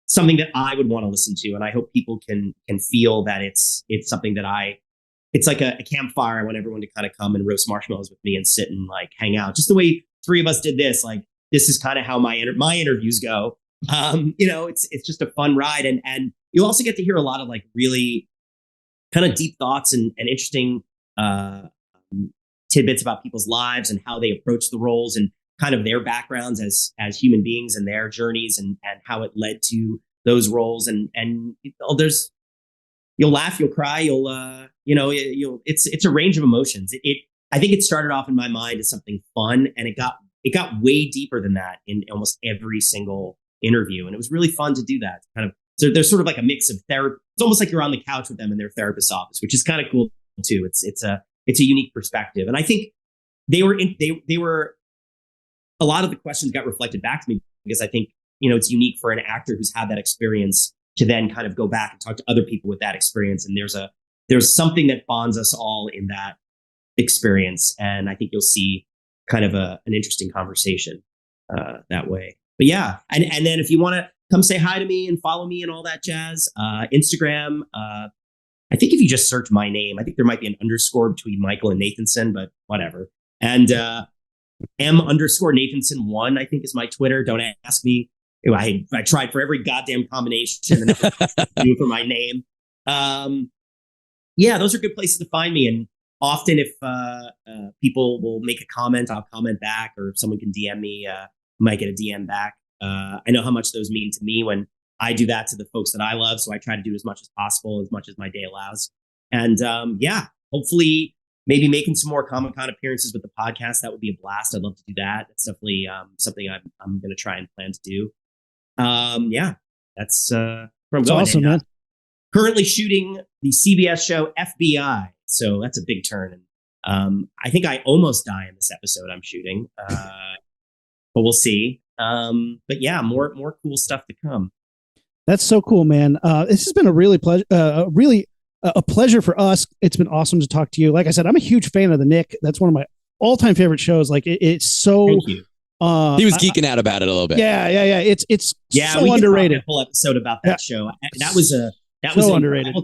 something that I would want to listen to. And I hope people can feel that it's something that it's like a campfire. I want everyone to kind of come and roast marshmallows with me and sit and like hang out, just the way three of us did this. Like, this is kind of how my interviews go. It's just a fun ride. And you also get to hear a lot of like really kind of deep thoughts and interesting tidbits about people's lives and how they approach the roles and kind of their backgrounds as human beings and their journeys and how it led to those roles. And you'll laugh, you'll cry, it's a range of emotions. I think it started off in my mind as something fun, and it got way deeper than that in almost every single interview. And it was really fun to do that. So there's sort of like a mix of therapy. It's almost like you're on the couch with them in their therapist's office, which is kind of cool too. It's a unique perspective. And I think they were a lot of the questions got reflected back to me, because I think, it's unique for an actor who's had that experience to then kind of go back and talk to other people with that experience. And there's something that bonds us all in that experience. And I think you'll see kind of an interesting conversation that way. But yeah, and then if you want to come say hi to me and follow me and all that jazz, Instagram, I think if you just search my name, I think there might be an underscore between Michael and Nathanson, but whatever. And M_Nathanson1, I think, is my Twitter. Don't ask me. I tried for every goddamn combination and for my name. Those are good places to find me. And often if people will make a comment, I'll comment back, or if someone can DM me, might get a DM back. I know how much those mean to me when I do that to the folks that I love. So I try to do as much as possible, as much as my day allows. And hopefully maybe making some more Comic-Con appearances with the podcast. That would be a blast. I'd love to do that. That's definitely something I'm going to try and plan to do. That's where I'm going. Awesome, man. Currently shooting the CBS show FBI. So that's a big turn. And I think I almost die in this episode I'm shooting. But we'll see. But yeah, more cool stuff to come. That's so cool, man. This has been a really pleasure for us. It's been awesome to talk to you. Like I said, I'm a huge fan of the Nick. That's one of my all-time favorite shows. Like it's so. Thank you. He was geeking out about it a little bit. Yeah. It's so we underrated. A whole episode about that show. That was underrated.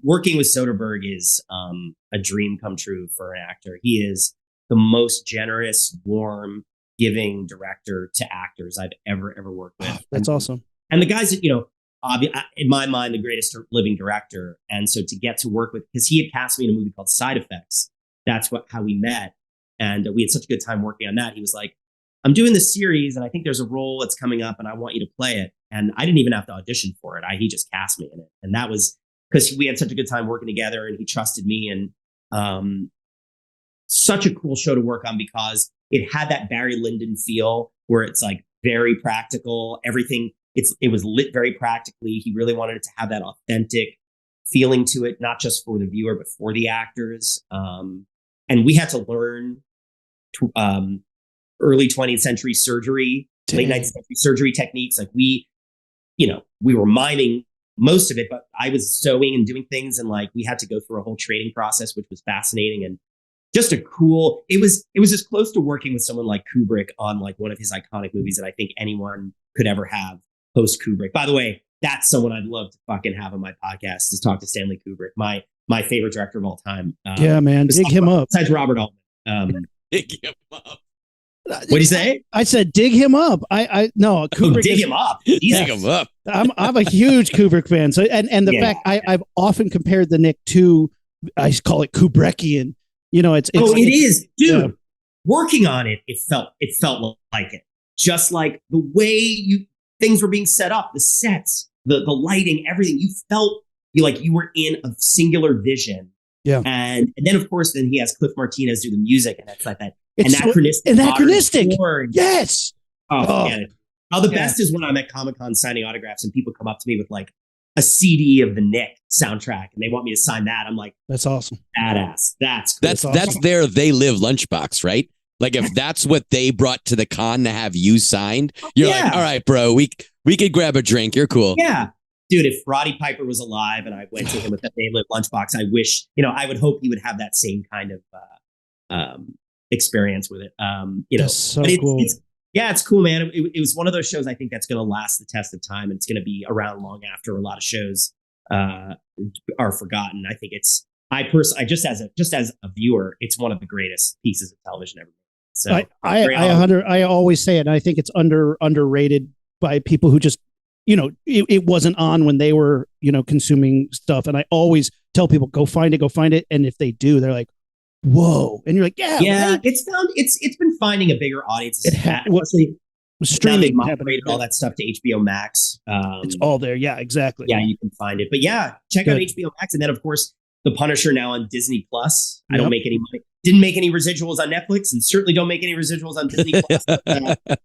Working with Soderbergh is a dream come true for an actor. He is the most generous, warm, giving director to actors I've ever worked with. That's awesome. And the guys that, in my mind, the greatest living director. And so to get to work with, because he had cast me in a movie called Side Effects. That's how we met. And we had such a good time working on that. He was like, I'm doing this series and I think there's a role that's coming up and I want you to play it. And I didn't even have to audition for it. He just cast me in it. And that was because we had such a good time working together and he trusted me. And such a cool show to work on because it had that Barry Lyndon feel where it's like very practical. Everything, it was lit very practically. He really wanted it to have that authentic feeling to it, not just for the viewer, but for the actors. And we had to learn early 20th century surgery, late 19th century surgery techniques. Like we were miming most of it, but I was sewing and doing things. And like, we had to go through a whole training process, which was fascinating and just it was as close to working with someone like Kubrick on like one of his iconic movies that I think anyone could ever have post Kubrick. By the way, that's someone I'd love to fucking have on my podcast, is talk to Stanley Kubrick, my favorite director of all time. Yeah, man, dig him up. Besides Robert Altman. Dig him up. What do you say? I said dig him up. No, Kubrick. Dig him up. Dig him up. I'm a huge Kubrick fan. So and the fact I've often compared the Nick to, I call it Kubrickian. It is, dude. working on it, it felt like it. Just like the way things were being set up, the sets, the lighting, everything. You felt you were in a singular vision. Yeah. And then of course he has Cliff Martinez do the music, and that's like that It's anachronistic. Yes. Oh. Man. The best is when I'm at Comic-Con signing autographs and people come up to me with like a CD of the Nick soundtrack and they want me to sign that. I'm like, that's awesome. Badass. That's cool. That's their They Live lunchbox, right? Like if that's what they brought to the con to have you signed, you're like, all right, bro, we could grab a drink. You're cool. Yeah. Dude, if Roddy Piper was alive and I went to him with that They Live lunchbox, I wish, I would hope he would have that same kind of experience with it. That's so cool. It's cool, man. It was one of those shows I think that's going to last the test of time, and it's going to be around long after a lot of shows are forgotten. I think just as a viewer, it's one of the greatest pieces of television ever. So I always say it, and I think it's underrated by people who just, it wasn't on when they were, consuming stuff. And I always tell people, go find it. And if they do, they're like, whoa. And you're like, yeah. Right? It's been finding a bigger audience. Streaming migrated all that stuff to HBO Max. It's all there. Yeah, exactly. Yeah, you can find it. But yeah, check out HBO Max. And then of course, The Punisher now on Disney Plus. I don't make any money. Didn't make any residuals on Netflix, and certainly don't make any residuals on Disney Plus.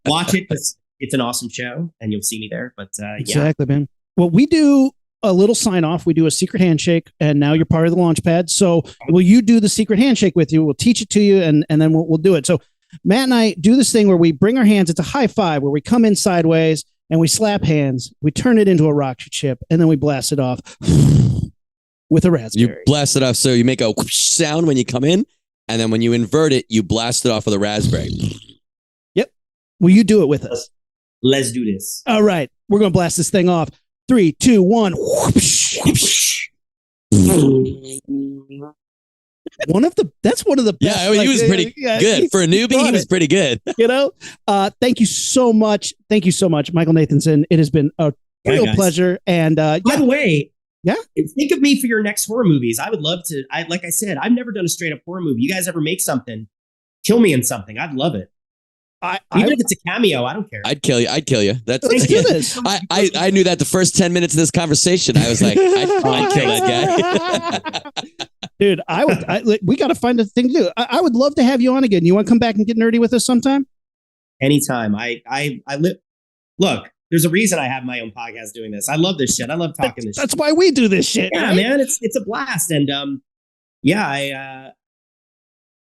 Watch it because it's an awesome show, and you'll see me there. But exactly, man. Well, we do a little sign off. We do a secret handshake, and now you're part of the Launchpad. So will you do the secret handshake with you? We'll teach it to you, and then we'll do it. So Matt and I do this thing where we bring our hands. It's a high five where we come in sideways and we slap hands. We turn it into a rocket ship, and then we blast it off with a raspberry. You blast it off, so you make a whoosh sound when you come in, and then when you invert it, you blast it off with a raspberry. Yep. Will you do it with us? Let's do this. All right. We're going to blast this thing off. 3, 2, 1. That's one of the best. Yeah, I mean, he was pretty good. For a newbie, he was pretty good. Thank you so much. Thank you so much, Michael Nathanson. It has been a real pleasure. And by the way, think of me for your next horror movies. I would love to. Like I said, I've never done a straight up horror movie. You guys ever make something? Kill me in something. I'd love it. Even if it's a cameo, I don't care. I'd kill you. Let's do this. I knew that the first 10 minutes of this conversation. I was like, I'd kill that guy. Dude, we got to find a thing to do. I would love to have you on again. You want to come back and get nerdy with us sometime? Anytime. Look, there's a reason I have my own podcast doing this. I love this shit. I love talking this shit. That's why we do this shit. Yeah, right? Man, it's a blast. And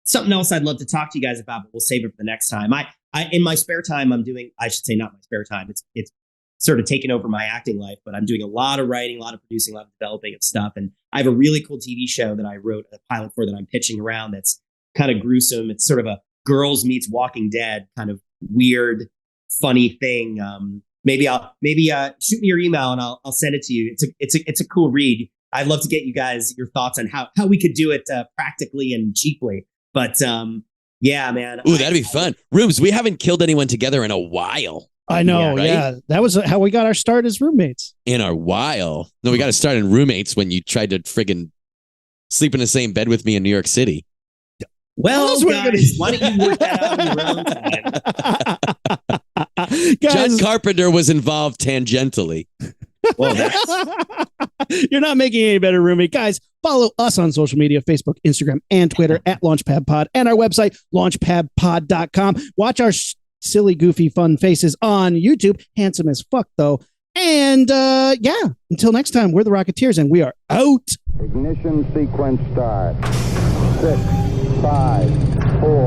something else I'd love to talk to you guys about, but we'll save it for the next time. I in my spare time, I'm doing, I should say not my spare time. It's sort of taken over my acting life, but I'm doing a lot of writing, a lot of producing, a lot of developing of stuff. And I have a really cool TV show that I wrote a pilot for that I'm pitching around. That's kind of gruesome. It's sort of a Girls Meets Walking Dead kind of weird, funny thing. Maybe shoot me your email and I'll send it to you. It's a cool read. I'd love to get you guys your thoughts on how we could do it practically and cheaply. But yeah, man. Ooh, that'd be fun. Rooms, we haven't killed anyone together in a while. I know, right? Yeah. That was how we got our start as roommates. In a while. No, we got to start in roommates when you tried to friggin' sleep in the same bed with me in New York City. Well, guys, why don't you work that out on your own time? John Carpenter was involved tangentially. Well, you're not making any better roommate. Guys, follow us on social media, Facebook, Instagram, and Twitter at LaunchpadPod, and our website, launchpadpod.com. Watch our silly, goofy, fun faces on YouTube. Handsome as fuck, though. And until next time, we're the Rocketeers, and we are out. Ignition sequence start. 6, 5, 4.